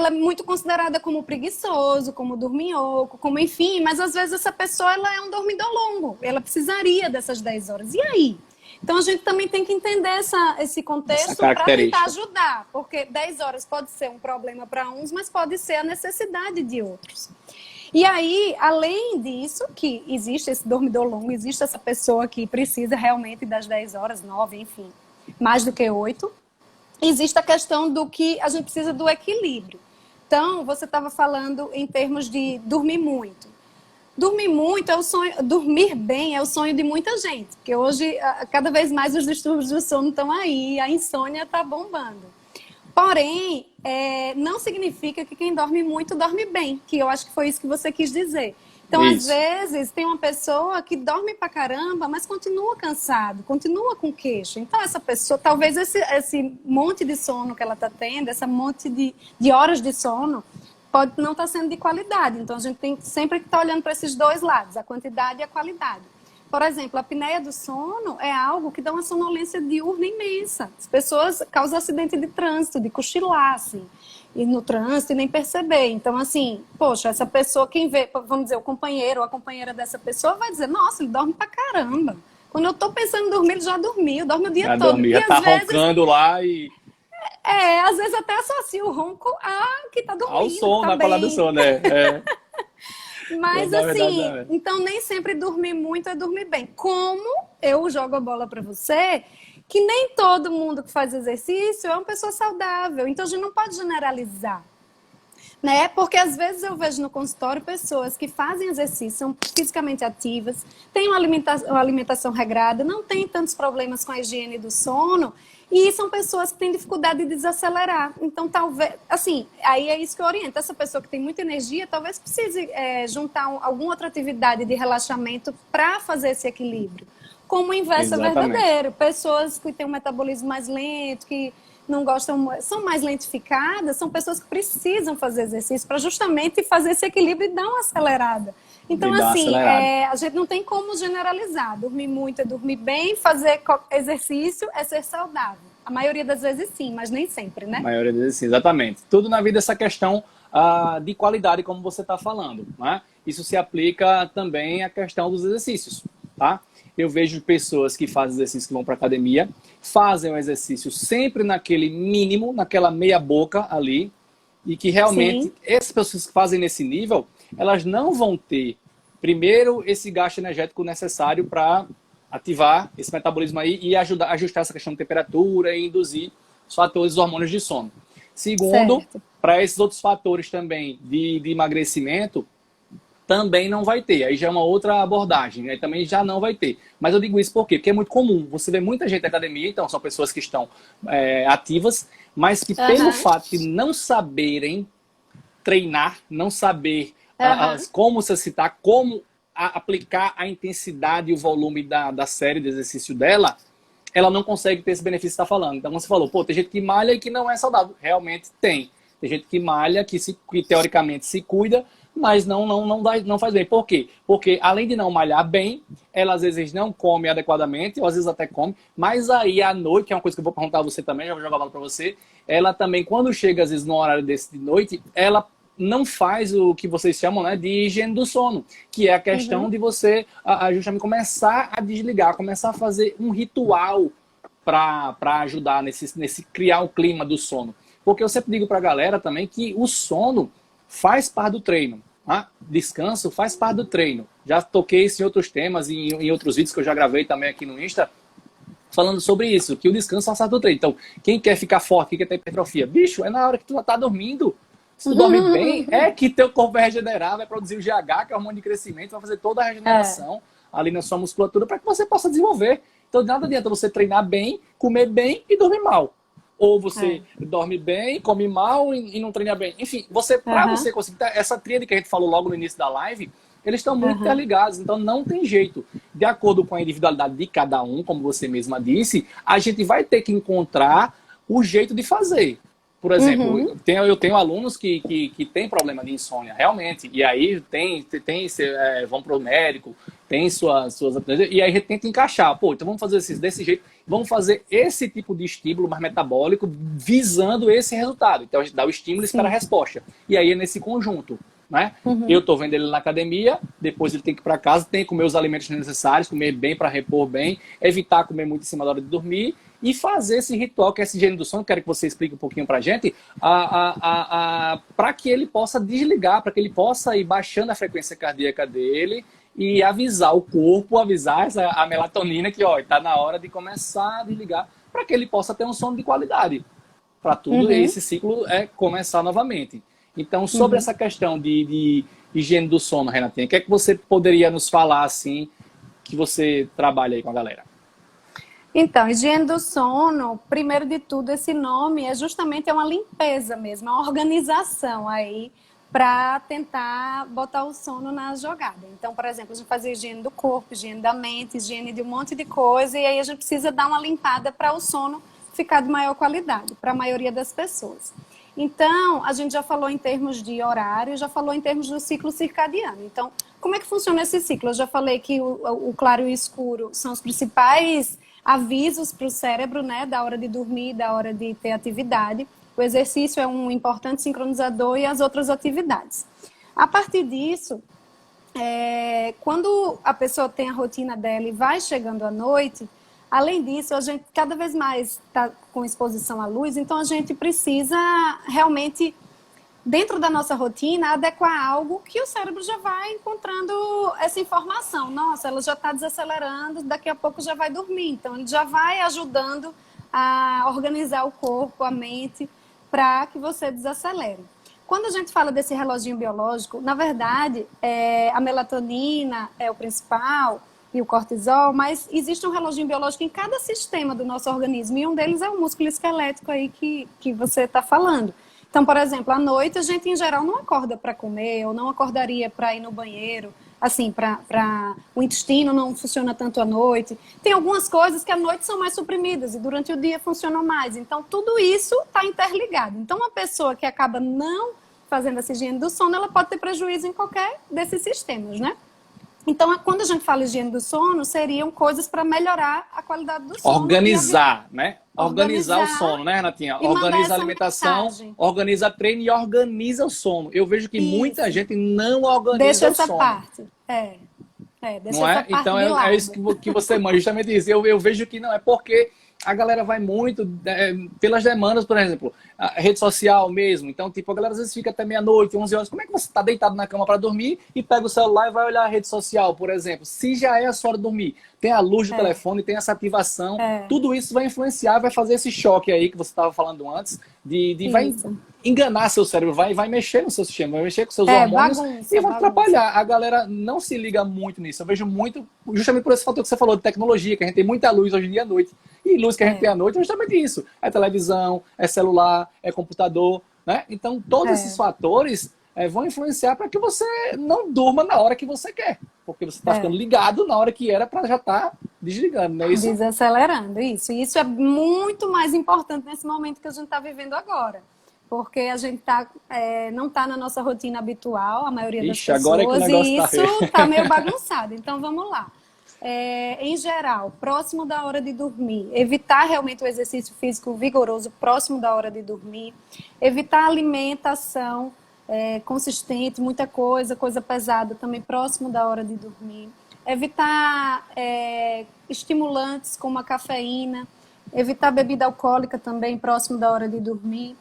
muito considerada como preguiçoso, como dorminhoco, como enfim, mas às vezes essa pessoa ela é um dormidor longo, ela precisaria dessas 10 horas. E aí? Então a gente também tem que entender esse contexto para tentar ajudar, porque 10 horas pode ser um problema para uns, mas pode ser a necessidade de outros. E aí, além disso, que existe esse dormidor longo, existe essa pessoa que precisa realmente das 10 horas, 9, enfim, mais do que 8, existe a questão do que a gente precisa do equilíbrio. Então, você estava falando em termos de dormir muito. Dormir muito é o sonho, dormir bem é o sonho de muita gente, porque hoje, cada vez mais os distúrbios do sono estão aí, a insônia está bombando. Porém, não significa que quem dorme muito dorme bem, que eu acho que foi isso que você quis dizer. Então, às vezes, tem uma pessoa que dorme pra caramba, mas continua cansado, continua com queixo. Então, essa pessoa, talvez esse monte de sono que ela está tendo, essa monte de horas de sono, pode não estar sendo de qualidade. Então, a gente tem sempre que estar olhando para esses dois lados, a quantidade e a qualidade. Por exemplo, a apneia do sono é algo que dá uma sonolência diurna imensa. As pessoas causam acidente de trânsito, de cochilar, assim, ir no trânsito e nem perceber. Então, assim, poxa, essa pessoa, quem vê, vamos dizer, o companheiro ou a companheira dessa pessoa vai dizer, nossa, ele dorme pra caramba. Quando eu tô pensando em dormir, ele já dormiu, dorme o dia todo. Já tá roncando lá e... às vezes até associa o ronco que tá dormindo. Ao som, tá na palavra do sono, né? Mas assim, então nem sempre dormir muito é dormir bem. Como eu jogo a bola para você, que nem todo mundo que faz exercício é uma pessoa saudável. Então a gente não pode generalizar. né? Porque às vezes eu vejo no consultório pessoas que fazem exercício, são fisicamente ativas, têm uma alimentação regrada, não têm tantos problemas com a higiene do sono, e são pessoas que têm dificuldade de desacelerar. Então, talvez, assim, aí é isso que eu oriento. Essa pessoa que tem muita energia, talvez precise juntar alguma outra atividade de relaxamento para fazer esse equilíbrio. Como o inverso é verdadeiro. Pessoas que têm um metabolismo mais lento, que não gostam, são mais lentificadas, são pessoas que precisam fazer exercício para justamente fazer esse equilíbrio e dar uma acelerada. Então, assim, a gente não tem como generalizar. Dormir muito é dormir bem, fazer exercício é ser saudável. A maioria das vezes sim, mas nem sempre, né? A maioria das vezes sim, exatamente. Tudo na vida é essa questão de qualidade, como você está falando, né? Isso se aplica também à questão dos exercícios, tá? Eu vejo pessoas que fazem exercício, que vão para academia, fazem o exercício sempre naquele mínimo, naquela meia boca ali, e que realmente Sim. essas pessoas que fazem nesse nível, elas não vão ter, primeiro, esse gasto energético necessário para ativar esse metabolismo aí e ajudar a ajustar essa questão de temperatura e induzir os fatores, os hormônios de sono. Segundo, para esses outros fatores também de emagrecimento, também não vai ter. Aí já é uma outra abordagem, aí também já não vai ter. Mas eu digo isso por quê? Porque é muito comum. Você vê muita gente na academia, então são pessoas que estão ativas, mas que pelo fato de não saberem treinar, não saber como se exercitar, como aplicar a intensidade e o volume da série de exercício dela, ela não consegue ter esse benefício que você está falando. Então você falou, pô, tem gente que malha e que não é saudável. Realmente tem. Tem gente que malha, que teoricamente se cuida, mas não faz bem. Por quê? Porque além de não malhar bem, ela às vezes não come adequadamente, ou às vezes até come, mas aí à noite, que é uma coisa que eu vou perguntar a você também, já vou jogar a bola para você, ela também, quando chega às vezes no horário desse de noite, ela não faz o que vocês chamam, né, de higiene do sono, que é a questão de você justamente começar a desligar, começar a fazer um ritual para ajudar nesse criar o clima do sono. Porque eu sempre digo para a galera também que o sono faz parte do treino. Descanso faz parte do treino. Já toquei isso em outros temas, em outros vídeos que eu já gravei também aqui no Insta, falando sobre isso, que o descanso faz parte do treino. Então, quem quer ficar forte, quem quer ter hipertrofia, bicho, é na hora que tu tá dormindo. Se tu dorme bem, é que teu corpo vai regenerar, vai produzir o GH, que é o hormônio de crescimento, vai fazer toda a regeneração ali na sua musculatura para que você possa desenvolver. Então, nada adianta você treinar bem, comer bem e dormir mal. Ou você dorme bem, come mal e não treina bem. Enfim, para você conseguir... Essa tríade que a gente falou logo no início da live, eles estão muito interligados, então não tem jeito. De acordo com a individualidade de cada um, como você mesma disse, a gente vai ter que encontrar o jeito de fazer. Por exemplo, eu tenho alunos que têm problema de insônia, realmente. E aí vão para o médico, tem suas... E aí a gente tenta encaixar. Pô, então vamos fazer desse jeito. Vamos fazer esse tipo de estímulo mais metabólico visando esse resultado. Então a gente dá o estímulo e espera a resposta. E aí é nesse conjunto. Né? Eu estou vendo ele na academia, depois ele tem que ir para casa, tem que comer os alimentos necessários, comer bem para repor bem, evitar comer muito em cima da hora de dormir e fazer esse ritual, que é esse higiene do sono, quero que você explique um pouquinho para a gente, para que ele possa desligar, para que ele possa ir baixando a frequência cardíaca dele e avisar o corpo, avisar a melatonina que está na hora de começar a desligar, para que ele possa ter um sono de qualidade, para tudo esse ciclo começar novamente. Então, sobre essa questão de higiene do sono, Renatinha, o que é que você poderia nos falar, assim, que você trabalha aí com a galera? Então, higiene do sono, primeiro de tudo, esse nome é justamente uma limpeza mesmo, uma organização aí para tentar botar o sono na jogada. Então, por exemplo, a gente faz higiene do corpo, higiene da mente, higiene de um monte de coisa, e aí a gente precisa dar uma limpada para o sono ficar de maior qualidade, para a maioria das pessoas. Então, a gente já falou em termos de horário, já falou em termos do ciclo circadiano. Então, como é que funciona esse ciclo? Eu já falei que o claro e o escuro são os principais avisos para o cérebro, né, da hora de dormir, da hora de ter atividade. O exercício é um importante sincronizador e as outras atividades. A partir disso, quando a pessoa tem a rotina dela e vai chegando à noite, além disso, a gente cada vez mais está com exposição à luz, então a gente precisa realmente, dentro da nossa rotina, adequar algo que o cérebro já vai encontrando essa informação. Nossa, ela já está desacelerando, daqui a pouco já vai dormir. Então, ele já vai ajudando a organizar o corpo, a mente, para que você desacelere. Quando a gente fala desse reloginho biológico, na verdade, a melatonina é o principal e o cortisol, mas existe um reloginho biológico em cada sistema do nosso organismo, e um deles é o músculo esquelético aí que você está falando. Então, por exemplo, à noite a gente, em geral, não acorda para comer, ou não acordaria para ir no banheiro, assim, o intestino não funciona tanto à noite. Tem algumas coisas que à noite são mais suprimidas e durante o dia funcionam mais. Então, tudo isso está interligado. Então, uma pessoa que acaba não fazendo essa higiene do sono, ela pode ter prejuízo em qualquer desses sistemas, né? Então, quando a gente fala higiene do sono, seriam coisas para melhorar a qualidade do sono. Organizar, né? Organizar o sono, né, Renatinha? Organiza a alimentação, mensagem. Organiza treino e organiza o sono. Eu vejo que muita gente não organiza deixa o essa sono. parte. Deixa Não essa é? parte Então de lado. é isso que você manda, justamente isso. Eu vejo que não é porque a galera vai muito pelas demandas, por exemplo, a rede social mesmo. Então, tipo, a galera às vezes fica até meia-noite, 11 horas. Como é que você está deitado na cama para dormir e pega o celular e vai olhar a rede social, por exemplo? Se já é a sua hora de dormir, tem a luz do telefone, tem essa ativação, tudo isso vai influenciar, vai fazer esse choque aí que você estava falando antes, vai enganar seu cérebro, vai mexer no seu sistema, vai mexer com seus hormônios e vai atrapalhar. A galera não se liga muito nisso. Eu vejo muito, justamente por esse fator que você falou de tecnologia, que a gente tem muita luz hoje em dia à noite. E luz que a gente tem à noite é justamente isso. É televisão, é celular, é computador, né? Então, todos esses fatores vão influenciar para que você não durma na hora que você quer. Porque você está ficando ligado na hora que era para já estar desligando, não é isso? Desacelerando, isso. E isso é muito mais importante nesse momento que a gente está vivendo agora. Porque a gente não está na nossa rotina habitual, a maioria das pessoas, agora é que o negócio e isso está meio bagunçado. Então, vamos lá. Em geral, próximo da hora de dormir, evitar realmente o exercício físico vigoroso próximo da hora de dormir, evitar alimentação consistente, muita coisa pesada também próximo da hora de dormir, evitar estimulantes como a cafeína, evitar bebida alcoólica também próximo da hora de dormir,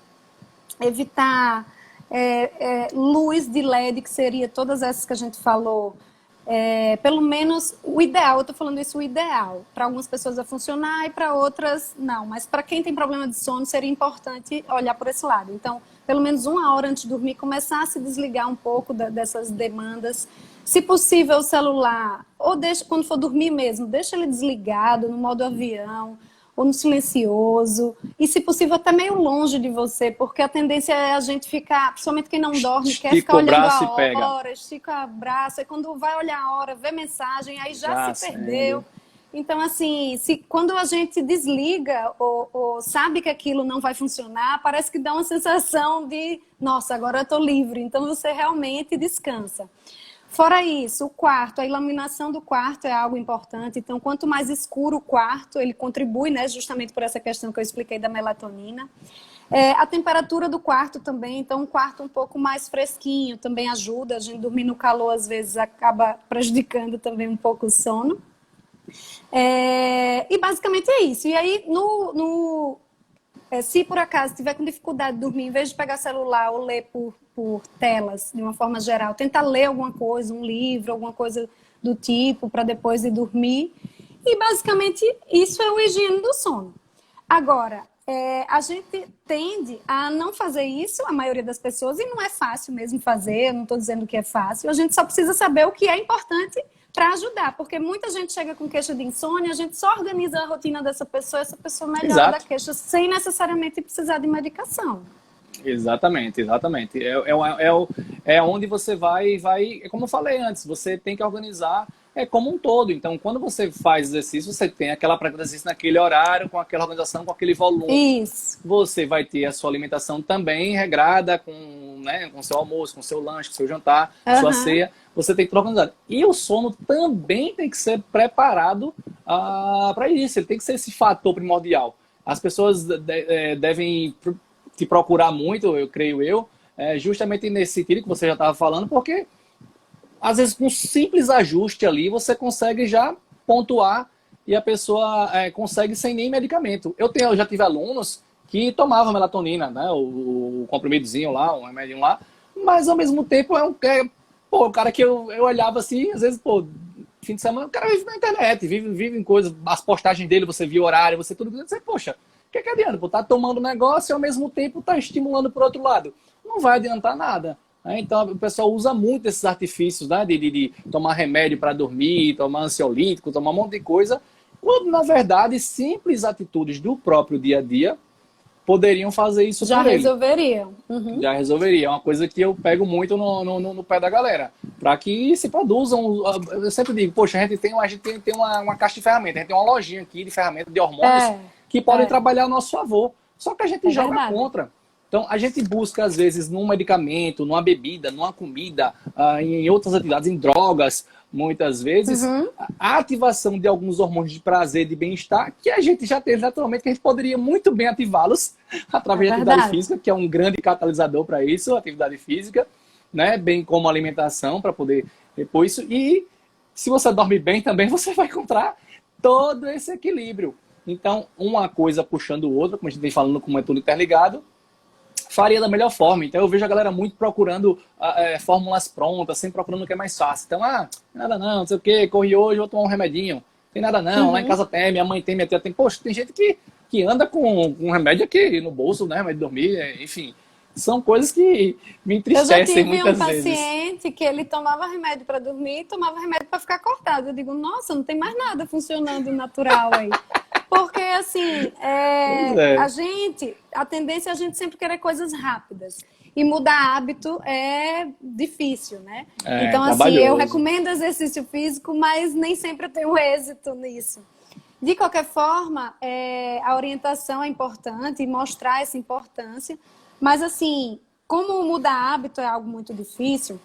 evitar luz de LED, que seria todas essas que a gente falou. Pelo menos o ideal, eu estou falando isso, o ideal. Para algumas pessoas vai funcionar e para outras não. Mas para quem tem problema de sono, seria importante olhar por esse lado. Então, pelo menos 1 hora antes de dormir, começar a se desligar um pouco dessas demandas. Se possível, o celular, ou deixa, quando for dormir mesmo, deixa ele desligado, no modo avião, ou no silencioso, e se possível até meio longe de você, porque a tendência é a gente ficar, principalmente quem não dorme, quer ficar olhando a hora, estica o braço, e quando vai olhar a hora, vê mensagem, aí já se perdeu. Então, assim, quando a gente desliga ou sabe que aquilo não vai funcionar, parece que dá uma sensação de, nossa, agora eu estou livre, então você realmente descansa. Fora isso, o quarto, a iluminação do quarto é algo importante. Então, quanto mais escuro o quarto, ele contribui, né, justamente por essa questão que eu expliquei da melatonina. A temperatura do quarto também, então um quarto um pouco mais fresquinho também ajuda. A gente dormir no calor, às vezes, acaba prejudicando também um pouco o sono. E basicamente é isso. E aí, se por acaso tiver com dificuldade de dormir, em vez de pegar celular ou ler por telas, de uma forma geral, tenta ler alguma coisa, um livro, alguma coisa do tipo, para depois ir dormir. E basicamente isso é o higiene do sono. Agora, a gente tende a não fazer isso, a maioria das pessoas, e não é fácil mesmo fazer, eu não estou dizendo que é fácil, a gente só precisa saber o que é importante para ajudar, porque muita gente chega com queixa de insônia, a gente só organiza a rotina dessa pessoa, essa pessoa melhora da queixa, sem necessariamente precisar de medicação. Exatamente. É onde você vai, como eu falei antes, você tem que organizar como um todo. Então, quando você faz exercício, você tem aquela prática de exercício naquele horário, com aquela organização, com aquele volume. Isso. Você vai ter a sua alimentação também regrada, com seu almoço, com seu lanche, com seu jantar, sua ceia. Você tem que estar organizado. E o sono também tem que ser preparado para isso. Ele tem que ser esse fator primordial. As pessoas devem te procurar muito, eu creio justamente nesse sentido que você já estava falando, porque às vezes com um simples ajuste ali você consegue já pontuar e a pessoa consegue sem nem medicamento. Eu já tive alunos que tomavam melatonina, né, o comprimidozinho lá, um remédio lá, mas ao mesmo tempo o cara que eu olhava assim, às vezes, fim de semana, o cara vive na internet, vive em coisas, as postagens dele, você viu o horário, você tudo, você, poxa, o que adianta? Tá tomando negócio e ao mesmo tempo tá estimulando por outro lado. não vai adiantar nada. Né? Então, o pessoal usa muito esses artifícios, né? De tomar remédio para dormir, tomar ansiolítico, tomar um monte de coisa, quando, na verdade, simples atitudes do próprio dia a dia poderiam fazer isso Já por ele. resolveriam. Uhum. Já resolveria. É uma coisa que eu pego muito no pé da galera. Para que se produzam. Eu sempre digo, poxa, a gente tem uma caixa de ferramentas, a gente tem uma lojinha aqui de ferramentas de hormônios que podem trabalhar a nosso favor. Só que a gente joga verdade. contra. Então, a gente busca, às vezes, num medicamento, numa bebida, numa comida, em outras atividades, em drogas, muitas vezes, a ativação de alguns hormônios de prazer, de bem-estar, que a gente já teve naturalmente, que a gente poderia muito bem ativá-los através da atividade física, que é um grande catalisador para isso, a atividade física, né? Bem como alimentação, para poder repor isso. E se você dorme bem também, você vai encontrar todo esse equilíbrio. Então, uma coisa puxando o outra, como a gente vem falando, como é tudo interligado, faria da melhor forma. Então eu vejo a galera muito procurando fórmulas prontas, sempre procurando o que é mais fácil. Então, nada não sei o que, corri hoje, vou tomar um remedinho. Tem nada não, lá em casa tem, minha mãe tem, minha tia tem. Poxa, tem gente que anda com um remédio aqui no bolso, né, remédio de dormir, enfim. São coisas que me entristecem muitas vezes. Eu já tive um paciente que ele tomava remédio para dormir e tomava remédio para ficar acordado. Eu digo, nossa, não tem mais nada funcionando natural aí. Porque, assim, a tendência é a gente sempre querer coisas rápidas. E mudar hábito é difícil, né? Então, assim, eu recomendo exercício físico, mas nem sempre eu tenho êxito nisso. De qualquer forma, a orientação é importante e mostrar essa importância. Mas, assim, como mudar hábito é algo muito difícil,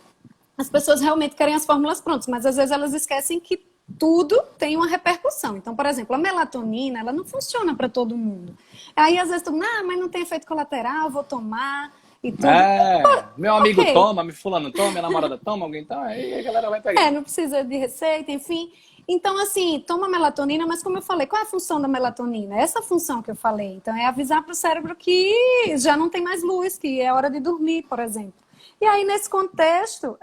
as pessoas realmente querem as fórmulas prontas, mas às vezes elas esquecem que tudo tem uma repercussão. Então, por exemplo, a melatonina, ela não funciona para todo mundo. Aí, às vezes, tu, mas não tem efeito colateral, vou tomar e tudo. Meu amigo toma, fulano toma, minha namorada toma, alguém toma, aí a galera vai pegar. Não precisa de receita, enfim. Então, assim, toma melatonina, mas como eu falei, qual é a função da melatonina? Essa função que eu falei. Então, é avisar para o cérebro que já não tem mais luz, que é hora de dormir, por exemplo. E aí, nesse contexto,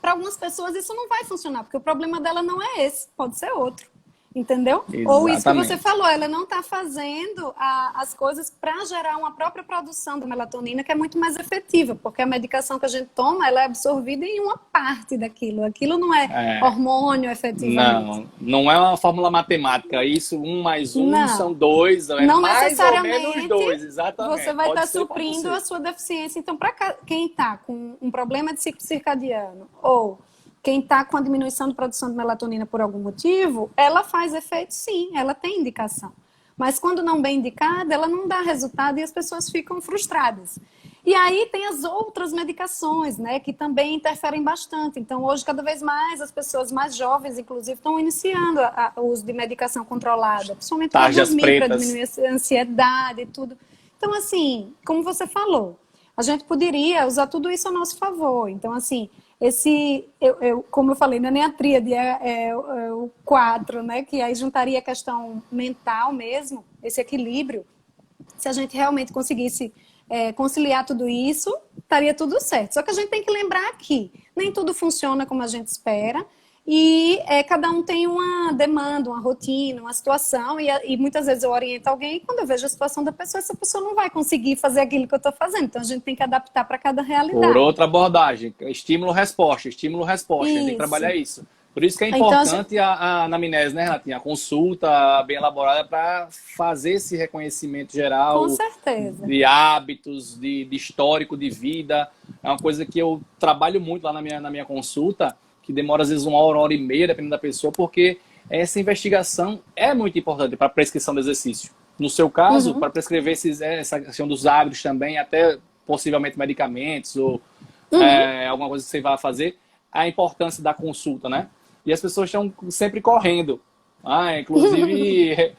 para algumas pessoas isso não vai funcionar, porque o problema dela não é esse, pode ser outro. Entendeu? Exatamente. Ou isso que você falou, ela não está fazendo as coisas para gerar uma própria produção da melatonina, que é muito mais efetiva, porque a medicação que a gente toma, ela é absorvida em uma parte daquilo. Aquilo não é hormônio, efetivamente. Não é uma fórmula matemática. Isso, 1 mais 1 são 2, não mais necessariamente ou menos 2, exatamente. Você vai estar suprindo a sua deficiência. Então, para quem está com um problema de ciclo circadiano ou quem está com a diminuição de produção de melatonina por algum motivo, ela faz efeito sim, ela tem indicação. Mas quando não bem indicada, ela não dá resultado e as pessoas ficam frustradas. E aí tem as outras medicações, né, que também interferem bastante. Então, hoje, cada vez mais, as pessoas mais jovens, inclusive, estão iniciando o uso de medicação controlada, principalmente para dormir, para diminuir a ansiedade e tudo. Então, assim, como você falou, a gente poderia usar tudo isso a nosso favor. Então, assim, como eu falei, não é nem a tríade, é o 4, né? Que aí juntaria a questão mental mesmo, esse equilíbrio. Se a gente realmente conseguisse conciliar tudo isso, estaria tudo certo. Só que a gente tem que lembrar que nem tudo funciona como a gente espera e cada um tem uma demanda, uma rotina, uma situação e muitas vezes eu oriento alguém e quando eu vejo a situação da pessoa, essa pessoa não vai conseguir fazer aquilo que eu estou fazendo. Então a gente tem que adaptar para cada realidade. Por outra abordagem, estímulo-resposta, estímulo-resposta, a gente tem que trabalhar isso. Por isso que é importante a anamnese, né, Renatinha? A consulta bem elaborada para fazer esse reconhecimento geral. Com certeza. De hábitos, de histórico de vida. É uma coisa que eu trabalho muito lá na minha consulta, que demora às vezes 1 hora, 1 hora e meia, dependendo da pessoa, porque essa investigação é muito importante para a prescrição do exercício. No seu caso, para prescrever essa questão dos hábitos também, até possivelmente medicamentos ou alguma coisa que você vai fazer, a importância da consulta, né? E as pessoas estão sempre correndo. Inclusive,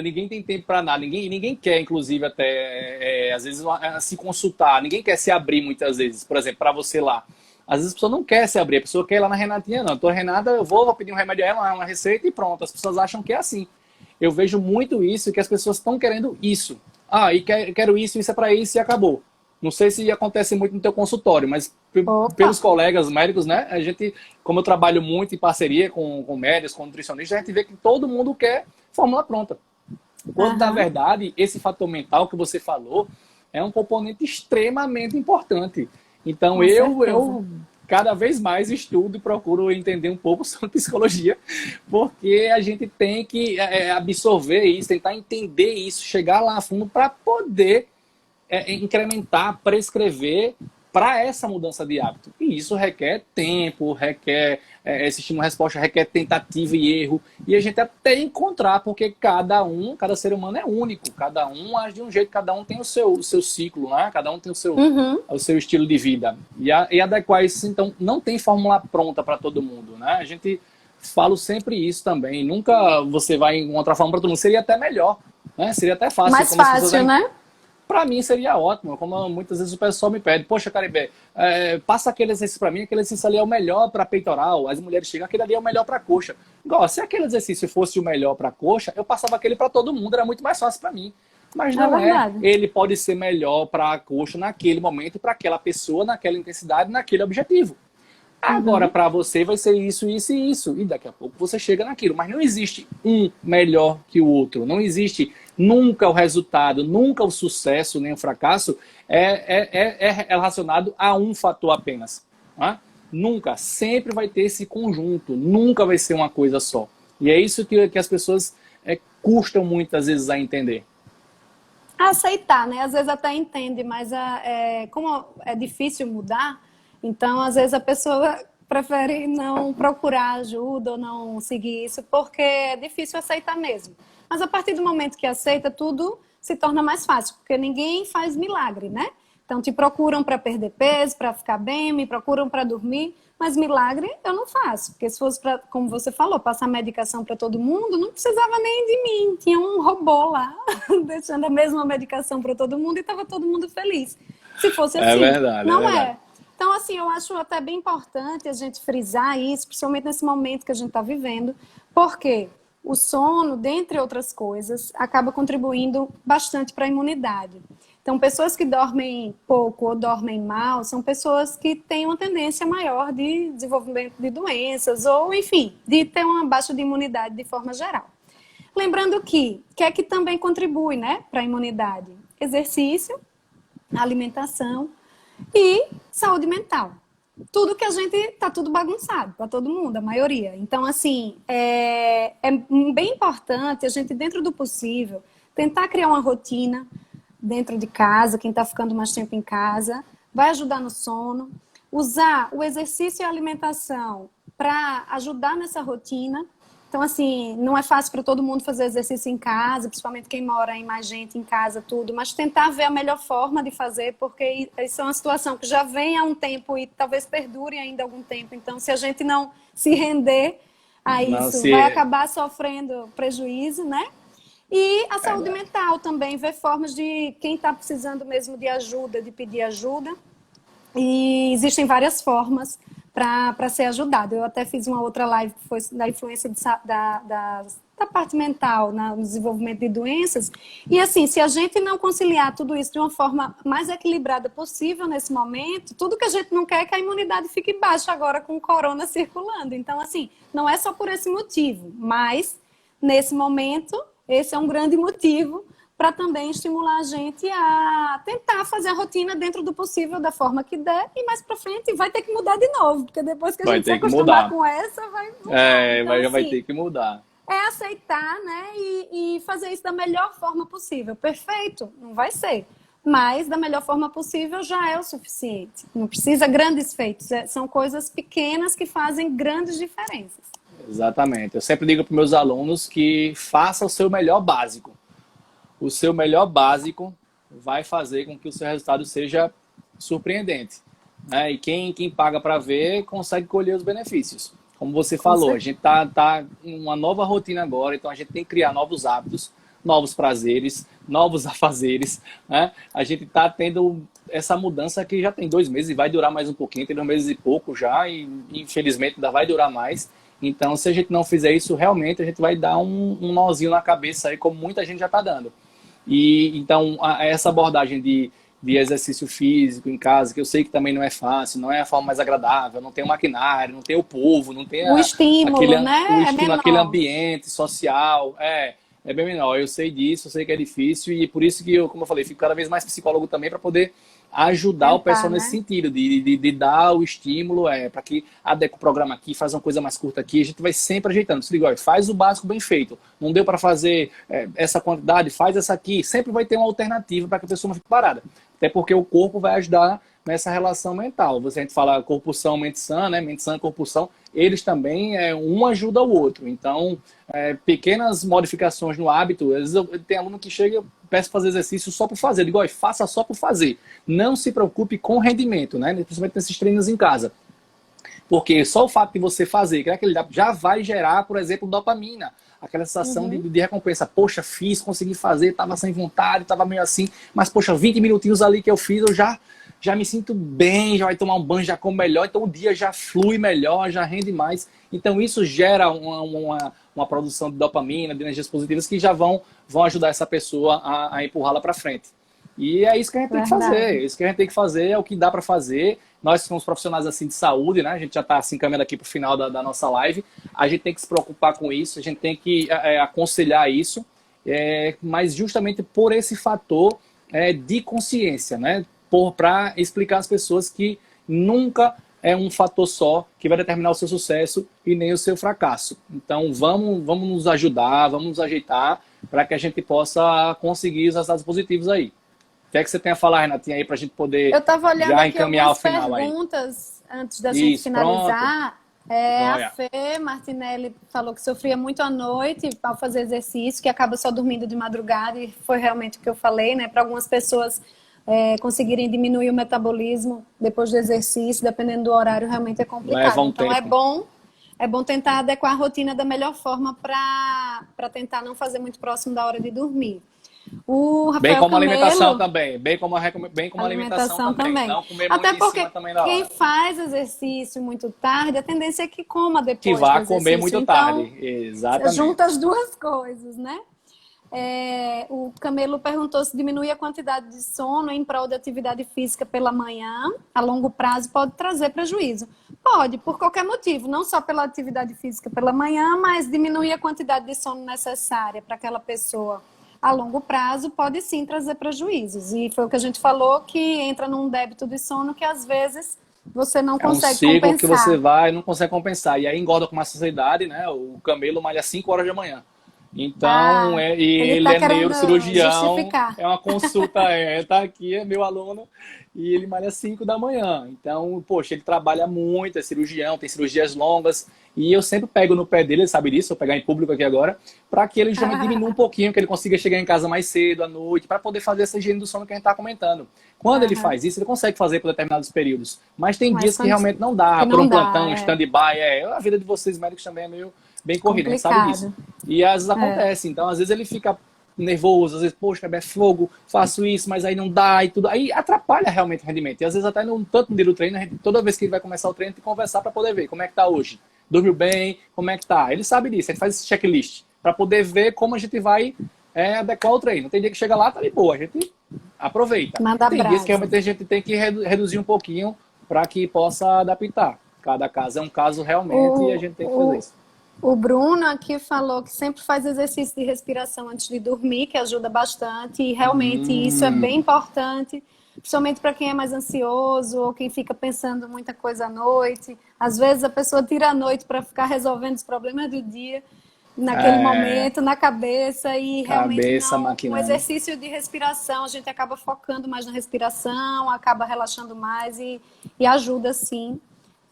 ninguém tem tempo para nada. Ninguém quer, inclusive, até, às vezes, se consultar. Ninguém quer se abrir muitas vezes. Por exemplo, para você lá. Às vezes a pessoa não quer se abrir, a pessoa quer ir lá na Renatinha, não. Tô Renata, eu vou pedir um remédio a ela, uma receita e pronto. As pessoas acham que é assim. Eu vejo muito isso, que as pessoas estão querendo isso. E quero isso é para isso e acabou. Não sei se acontece muito no teu consultório, mas pelos colegas médicos, né? A gente, como eu trabalho muito em parceria com médicos, com nutricionistas, a gente vê que todo mundo quer fórmula pronta. Quando, na verdade, esse fator mental que você falou, é um componente extremamente importante. Então, Com eu certeza. cada vez mais estudo e procuro entender um pouco sobre psicologia, porque a gente tem que absorver isso, tentar entender isso, chegar lá a fundo para poder incrementar, prescrever para essa mudança de hábito. E isso requer tempo, requer esse estímulo-resposta, requer tentativa e erro. E a gente até encontrar, porque cada ser humano é único, cada um age de um jeito, cada um tem o seu ciclo, né? Cada um tem Uhum. o seu estilo de vida. E adequar isso, então, não tem fórmula pronta para todo mundo, né? A gente fala sempre isso também. Nunca você vai encontrar fórmula para todo mundo. Seria até melhor, né? Seria até fácil. Mais Como as pessoas fácil, né? para mim seria ótimo, como muitas vezes o pessoal me pede, poxa, Caribe, passa aquele exercício para mim, aquele exercício ali é o melhor para peitoral, as mulheres chegam, aquele ali é o melhor para coxa. Igual, se aquele exercício fosse o melhor para coxa, eu passava aquele para todo mundo, era muito mais fácil para mim. Mas É não é, verdade. ele pode ser melhor para a coxa naquele momento, para aquela pessoa, naquela intensidade, naquele objetivo. Agora, Uhum. para você vai ser isso, isso e isso. E daqui a pouco você chega naquilo. Mas não existe um melhor que o outro. Não existe nunca o resultado, nunca o sucesso, nem o fracasso é relacionado a um fator apenas. Né? Nunca. Sempre vai ter esse conjunto. Nunca vai ser uma coisa só. E é isso que as pessoas custam muitas vezes a entender. Aceitar, né? Às vezes até entende, mas como é difícil mudar, então às vezes a pessoa prefere não procurar ajuda ou não seguir isso, porque é difícil aceitar mesmo. Mas a partir do momento que aceita, tudo se torna mais fácil, porque ninguém faz milagre, né? Então te procuram para perder peso, para ficar bem, me procuram para dormir, mas milagre eu não faço, porque se fosse para, como você falou, passar medicação para todo mundo, não precisava nem de mim, tinha um robô lá deixando a mesma medicação para todo mundo e estava todo mundo feliz. Se fosse É assim, verdade, é não verdade. é. Então, assim, eu acho até bem importante a gente frisar isso, principalmente nesse momento que a gente está vivendo, porque o sono, dentre outras coisas, acaba contribuindo bastante para a imunidade. Então, pessoas que dormem pouco ou dormem mal são pessoas que têm uma tendência maior de desenvolvimento de doenças ou, enfim, de ter uma baixa de imunidade de forma geral. Lembrando que é que também contribui, né, para a imunidade? Exercício, alimentação e saúde mental. Tudo que a gente tá tudo bagunçado para todo mundo, a maioria. Então, assim, é bem importante a gente, dentro do possível, tentar criar uma rotina dentro de casa, quem está ficando mais tempo em casa, vai ajudar no sono, usar o exercício e a alimentação para ajudar nessa rotina. Então, assim, não é fácil para todo mundo fazer exercício em casa, principalmente quem mora em mais gente em casa, tudo, mas tentar ver a melhor forma de fazer, porque isso é uma situação que já vem há um tempo e talvez perdure ainda algum tempo. Então, se a gente não se render a Não isso, se vai acabar sofrendo prejuízo, né? E a saúde Verdade. mental também, ver formas de quem está precisando mesmo de ajuda, de pedir ajuda. E existem várias formas para ser ajudado. Eu até fiz uma outra live que foi da influência da parte mental no desenvolvimento de doenças. E assim, se a gente não conciliar tudo isso de uma forma mais equilibrada possível nesse momento, tudo que a gente não quer é que a imunidade fique baixa agora com o corona circulando. Então, assim, não é só por esse motivo, mas nesse momento, esse é um grande motivo para também estimular a gente a tentar fazer a rotina dentro do possível, da forma que der, e mais para frente vai ter que mudar de novo, porque depois que a Vai gente se ter que acostumar mudar. com essa, vai mudar. Então, Já vai assim, ter que mudar. é aceitar, né, e fazer isso da melhor forma possível. Perfeito? Não vai ser. Mas da melhor forma possível já é o suficiente. Não precisa grandes feitos. São coisas pequenas que fazem grandes diferenças. Exatamente. Eu sempre digo para meus alunos que faça o seu melhor básico. O seu melhor básico vai fazer com que o seu resultado seja surpreendente. Né? E quem paga para ver consegue colher os benefícios. Como você falou, a gente tá em uma nova rotina agora, então a gente tem que criar novos hábitos, novos prazeres, novos afazeres. Né? A gente está tendo essa mudança que já tem 2 meses e vai durar mais um pouquinho, tem 2 meses e pouco já, e infelizmente ainda vai durar mais. Então, se a gente não fizer isso, realmente a gente vai dar um nozinho na cabeça aí, como muita gente já está dando. E então, essa abordagem de exercício físico em casa, que eu sei que também não é fácil, não é a forma mais agradável, não tem o maquinário, não tem o povo, não tem O estímulo, aquele, né? o É estímulo, aquele menor. ambiente social. é bem menor. Eu sei disso, eu sei que é difícil e por isso que eu, como eu falei, fico cada vez mais psicólogo também para poder ajudar o Tentar, pessoal nesse né? sentido, de dar o estímulo, para que adeque o programa aqui, faz uma coisa mais curta aqui, a gente vai sempre ajeitando. Se liga, olha, faz o básico bem feito. Não deu para fazer essa quantidade, faz essa aqui. Sempre vai ter uma alternativa para que a pessoa não fique parada. Até porque o corpo vai ajudar nessa relação mental. Você a gente fala corpo são, mente sã, né? Mente sã, corpo são. Eles também, um ajuda o outro. Então, pequenas modificações no hábito. Às vezes eu tenho aluno que chega e peço fazer exercício só por fazer. Eu digo, olha, faça só por fazer. Não se preocupe com rendimento, né? Principalmente nesses treinos em casa. Porque só o fato de você fazer, que é aquele já vai gerar, por exemplo, dopamina. Aquela sensação de recompensa. Poxa, fiz, consegui fazer, estava sem vontade, estava meio assim. Mas, poxa, 20 minutinhos ali que eu fiz, eu já me sinto bem, já vai tomar um banho, já como melhor. Então o dia já flui melhor, já rende mais. Então isso gera uma produção de dopamina, de energias positivas que já vão ajudar essa pessoa a empurrá-la para frente. E é isso que a gente tem que fazer. Verdade. É isso que a gente tem que fazer, é o que dá para fazer. Nós somos profissionais assim de saúde, né? A gente já está assim caminhando aqui para o final da nossa live. A gente tem que se preocupar com isso, a gente tem que aconselhar isso, mas justamente por esse fator de consciência, né? Para explicar às pessoas que nunca é um fator só que vai determinar o seu sucesso e nem o seu fracasso. Então vamos nos ajudar, vamos nos ajeitar para que a gente possa conseguir os resultados positivos aí. O que é que você tem a falar, Renatinha, aí para a gente poder Eu estava olhando já aqui encaminhar ao algumas final aí? perguntas antes da gente Isso, pronto. finalizar. A Joia. Fê Martinelli falou que sofria muito à noite ao fazer exercício, que acaba só dormindo de madrugada, e foi realmente o que eu falei, né? Para algumas pessoas conseguirem diminuir o metabolismo depois do exercício, dependendo do horário, realmente é complicado. Leva um Então tempo. é bom tentar adequar a rotina da melhor forma para tentar não fazer muito próximo da hora de dormir. O Bem Rafael como a alimentação Camelo, também. Bem como a alimentação alimentação também. também. Não comer Até muito em porque cima também da quem hora. faz exercício muito tarde, a tendência é que coma Que depois do vá comer exercício. muito Então, tarde. você junta Exatamente. as duas coisas, né? O Camelo perguntou se diminuir a quantidade de sono em prol da atividade física pela manhã, a longo prazo, pode trazer prejuízo. Pode, por qualquer motivo, não só pela atividade física pela manhã, mas diminuir a quantidade de sono necessária para aquela pessoa a longo prazo pode sim trazer prejuízos. E foi o que a gente falou, que entra num débito de sono que às vezes você não É um consegue ciclo que você compensar. vai e não consegue compensar. E aí engorda com mais facilidade, né? O camelo malha 5 horas da manhã. Então, Ah, e ele ele está é querendo neurocirurgião, justificar. é uma consulta, tá aqui, é meu aluno, e ele malha 5 da manhã. Então, poxa, ele trabalha muito, é cirurgião, tem cirurgias longas, e eu sempre pego no pé dele, ele sabe disso, vou pegar em público aqui agora, para que ele justamente diminua um pouquinho, que ele consiga chegar em casa mais cedo, à noite, para poder fazer essa higiene do sono que a gente está comentando. Quando ele Aham. faz isso, ele consegue fazer por determinados períodos, mas tem Mas dias que realmente não que dá, por não um dá, plantão, um stand-by, a vida de vocês médicos também é meio bem corrida, a gente sabe disso. complicado. E às vezes É. acontece. Então, às vezes ele fica nervoso, às vezes, poxa, é fogo, faço isso, mas aí não dá e tudo. Aí atrapalha realmente o rendimento. E às vezes até no tanto no dia do treino, toda vez que ele vai começar o treino, tem que conversar para poder ver como é que tá hoje. Dormiu bem? Como é que tá? Ele sabe disso, a gente faz esse checklist para poder ver como a gente vai adequar o treino. Tem dia que chega lá, tá de boa, a gente aproveita. Manda Tem dias que brasa. realmente a gente tem que reduzir um pouquinho para que possa adaptar. Cada caso é um caso realmente e a O, gente tem que fazer o, isso. o Bruno aqui falou que sempre faz exercício de respiração antes de dormir, que ajuda bastante, e realmente isso é bem importante, principalmente para quem é mais ansioso ou quem fica pensando muita coisa à noite. Às vezes a pessoa tira a noite para ficar resolvendo os problemas do dia, naquele É, momento, na cabeça, e realmente cabeça não. Com o maquinando. exercício de respiração, a gente acaba focando mais na respiração, acaba relaxando mais e ajuda, sim,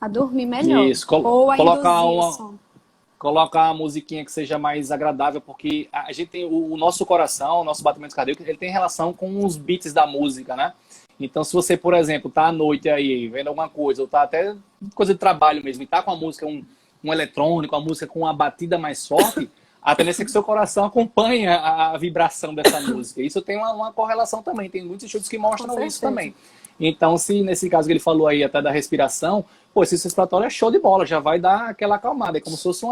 a dormir melhor. Isso, Ou a induzir o sono. colocar uma musiquinha que seja mais agradável, porque a gente tem o nosso coração, o nosso batimento cardíaco, ele tem relação com os beats da música, né? Então, se você, por exemplo, tá à noite aí vendo alguma coisa, ou tá até coisa de trabalho mesmo, e tá com a música, um eletrônico, uma música com uma batida mais forte, a tendência é que seu coração acompanhe a vibração dessa música. Isso tem uma correlação também, tem muitos estudos que Com mostram isso certeza. também. Então, se nesse caso que ele falou aí até da respiração, pô, esse respiratório é show de bola, já vai dar aquela acalmada, é como se fosse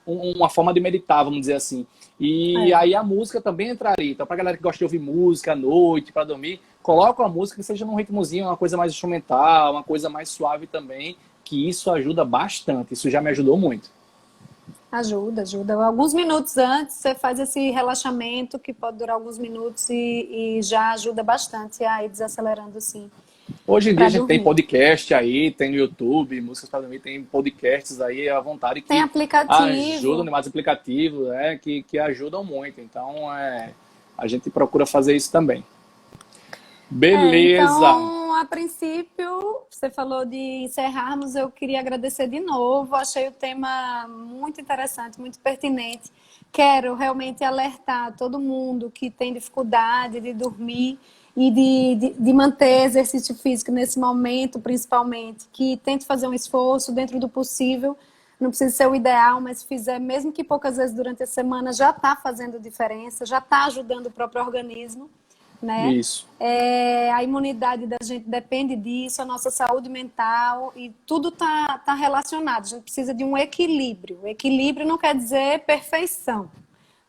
uma forma de meditar, vamos dizer assim. E É. aí a música também entraria. Então, pra galera que gosta de ouvir música à noite, para dormir, coloca uma música que seja num ritmozinho, uma coisa mais instrumental, uma coisa mais suave também, que isso ajuda bastante. Isso já me ajudou muito. Ajuda, ajuda. Alguns minutos antes, você faz esse relaxamento que pode durar alguns minutos e já ajuda bastante a ir desacelerando, sim, Hoje em dia para a gente tem dormir. podcast aí, tem no YouTube, músicas para dormir, tem podcasts aí à vontade Tem que ajudam aplicativo. demais aplicativos, que ajudam muito. Então, a gente procura fazer isso também. Beleza. Então, a princípio, você falou de encerrarmos, eu queria agradecer de novo. Achei o tema muito interessante, muito pertinente. Quero realmente alertar todo mundo que tem dificuldade de dormir e de manter exercício físico nesse momento, principalmente, que tente fazer um esforço dentro do possível. Não precisa ser o ideal, mas se fizer, mesmo que poucas vezes durante a semana, já está fazendo diferença, já está ajudando o próprio organismo, né? Isso. A imunidade da gente depende disso, a nossa saúde mental, e tudo tá relacionado. A gente precisa de um equilíbrio. Equilíbrio não quer dizer perfeição,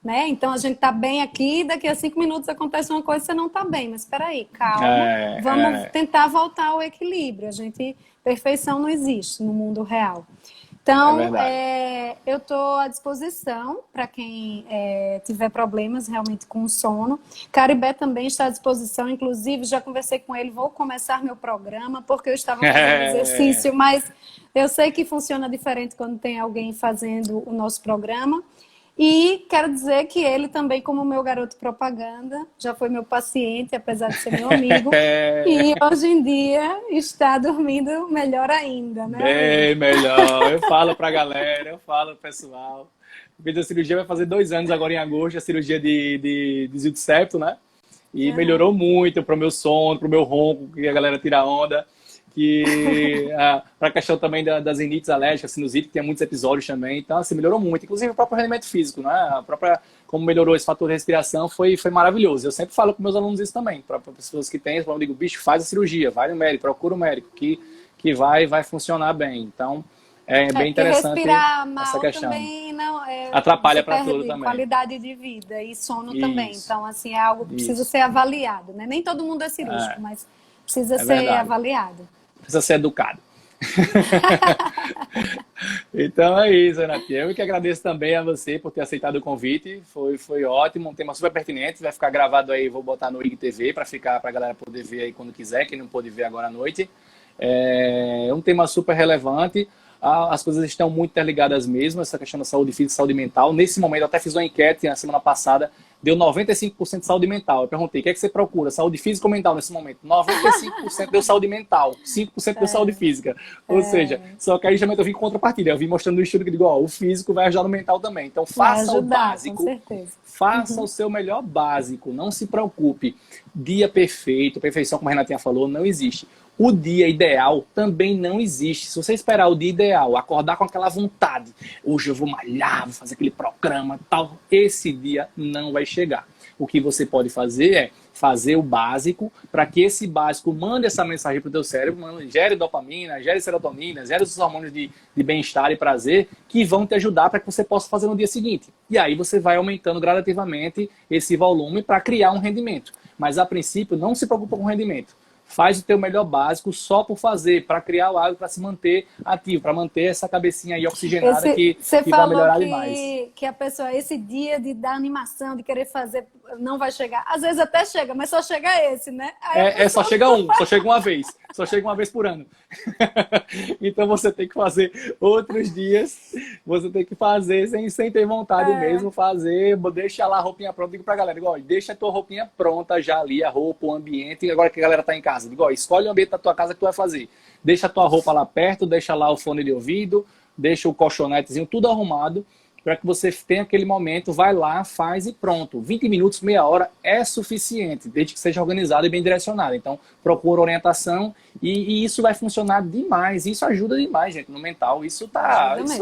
né? Então a gente tá bem aqui, daqui a 5 minutos acontece uma coisa e você não tá bem. Mas espera aí, calma, vamos tentar voltar ao equilíbrio. Perfeição não existe no mundo real. Então, verdade. eu estou à disposição para quem tiver problemas realmente com o sono. Caribé também está à disposição, inclusive já conversei com ele, vou começar meu programa, porque eu estava fazendo exercício, mas eu sei que funciona diferente quando tem alguém fazendo o nosso programa. E quero dizer que ele também, como meu garoto propaganda, já foi meu paciente, apesar de ser meu amigo, e hoje em dia está dormindo melhor ainda, né, Will? Bem melhor. Eu falo pra galera, eu falo pro pessoal. Fiz a cirurgia, vai fazer 2 anos agora em agosto, a cirurgia de desvio de septo, né? E melhorou muito pro meu sono, pro meu ronco, que a galera tira onda. Para a questão também das rinites alérgicas, sinusite, que tem muitos episódios também. Então, assim, melhorou muito. Inclusive, o próprio rendimento físico, né? Como melhorou esse fator de respiração, foi maravilhoso. Eu sempre falo com meus alunos isso também. Para pessoas que têm, eu digo, bicho, faz a cirurgia, vai no médico, procura o médico, que vai funcionar bem. Então, é bem interessante respirar mal essa questão. Também não atrapalha para tudo também. Qualidade de vida e sono Isso. também. Então, assim, é algo que precisa ser avaliado, né? Nem todo mundo é cirúrgico, mas precisa ser verdade. avaliado. Precisa ser educado. Então é isso, Renatinha. Eu que agradeço também a você por ter aceitado o convite. Foi ótimo, um tema super pertinente. Vai ficar gravado aí, vou botar no IGTV para a galera poder ver aí quando quiser, quem não pôde ver agora à noite. É um tema super relevante. As coisas estão muito interligadas mesmo, essa questão da saúde física e saúde mental. Nesse momento, eu até fiz uma enquete na semana passada, deu 95% de saúde mental. Eu perguntei, o que é que você procura? Saúde física ou mental nesse momento? 95% deu saúde mental, 5% deu saúde física. Ou seja, só que aí também eu vim com contrapartida. Eu vim mostrando no estudo que digo, o físico vai ajudar no mental também. Então faça o básico. Com certeza. Faça o seu melhor básico, não se preocupe. Dia perfeito, perfeição, como a Renatinha falou, não existe. O dia ideal também não existe. Se você esperar o dia ideal, acordar com aquela vontade, hoje eu vou malhar, vou fazer aquele programa e tal, esse dia não vai chegar. O que você pode fazer é fazer o básico para que esse básico mande essa mensagem para o teu cérebro, gere dopamina, gere serotonina, gere os hormônios de bem-estar e prazer que vão te ajudar para que você possa fazer no dia seguinte. E aí você vai aumentando gradativamente esse volume para criar um rendimento. Mas a princípio não se preocupa com o rendimento. Faz o teu melhor básico só por fazer, para criar o hábito, para se manter ativo, para manter essa cabecinha aí oxigenada que vai melhorar demais. Você falou que a pessoa, esse dia da animação, de querer fazer, não vai chegar. Às vezes até chega, mas só chega esse, né? Só chega só chega uma vez. Só chega uma vez por ano. Então você tem que fazer outros dias, você tem que fazer sem ter vontade mesmo, fazer, deixa lá a roupinha pronta. Digo pra galera, deixa a tua roupinha pronta já ali, a roupa, o ambiente, agora que a galera tá em casa. Digo, escolhe o ambiente da tua casa que tu vai fazer. Deixa a tua roupa lá perto, deixa lá o fone de ouvido, deixa o colchonetezinho, tudo arrumado, para que você tenha aquele momento, vai lá, faz e pronto. 20 minutos, meia hora é suficiente, desde que seja organizado e bem direcionado. Então, procura orientação e isso vai funcionar demais. Isso ajuda demais, gente, no mental. Isso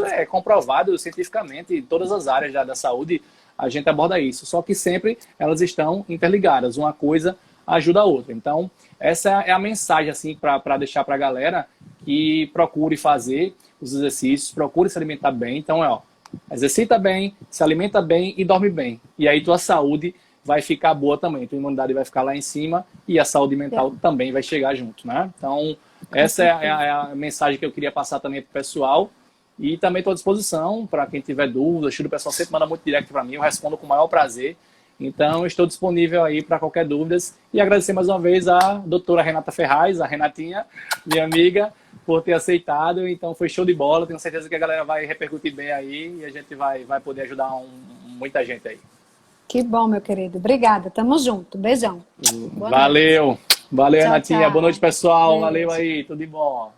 é comprovado cientificamente em todas as áreas da saúde, a gente aborda isso. Só que sempre elas estão interligadas, uma coisa ajuda a outra. Então, essa é a mensagem assim, para deixar para a galera que procure fazer os exercícios, procure se alimentar bem. Então, exercita bem, se alimenta bem e dorme bem. E aí tua saúde vai ficar boa também. Tua imunidade vai ficar lá em cima e a saúde mental também vai chegar junto, né? Então, essa é a mensagem que eu queria passar também pro pessoal. E também estou à disposição para quem tiver dúvidas. O pessoal sempre manda muito direct para mim, eu respondo com o maior prazer. Então, estou disponível aí para qualquer dúvida. E agradecer mais uma vez a doutora Renata Ferraz, a Renatinha, minha amiga, por ter aceitado. Então, foi show de bola. Tenho certeza que a galera vai repercutir bem aí e a gente vai poder ajudar muita gente aí. Que bom, meu querido. Obrigada. Tamo junto. Beijão. Valeu. Valeu, Tchau, Renatinha. tchau. Boa noite, pessoal. Beijo. Valeu aí. Tudo de bom.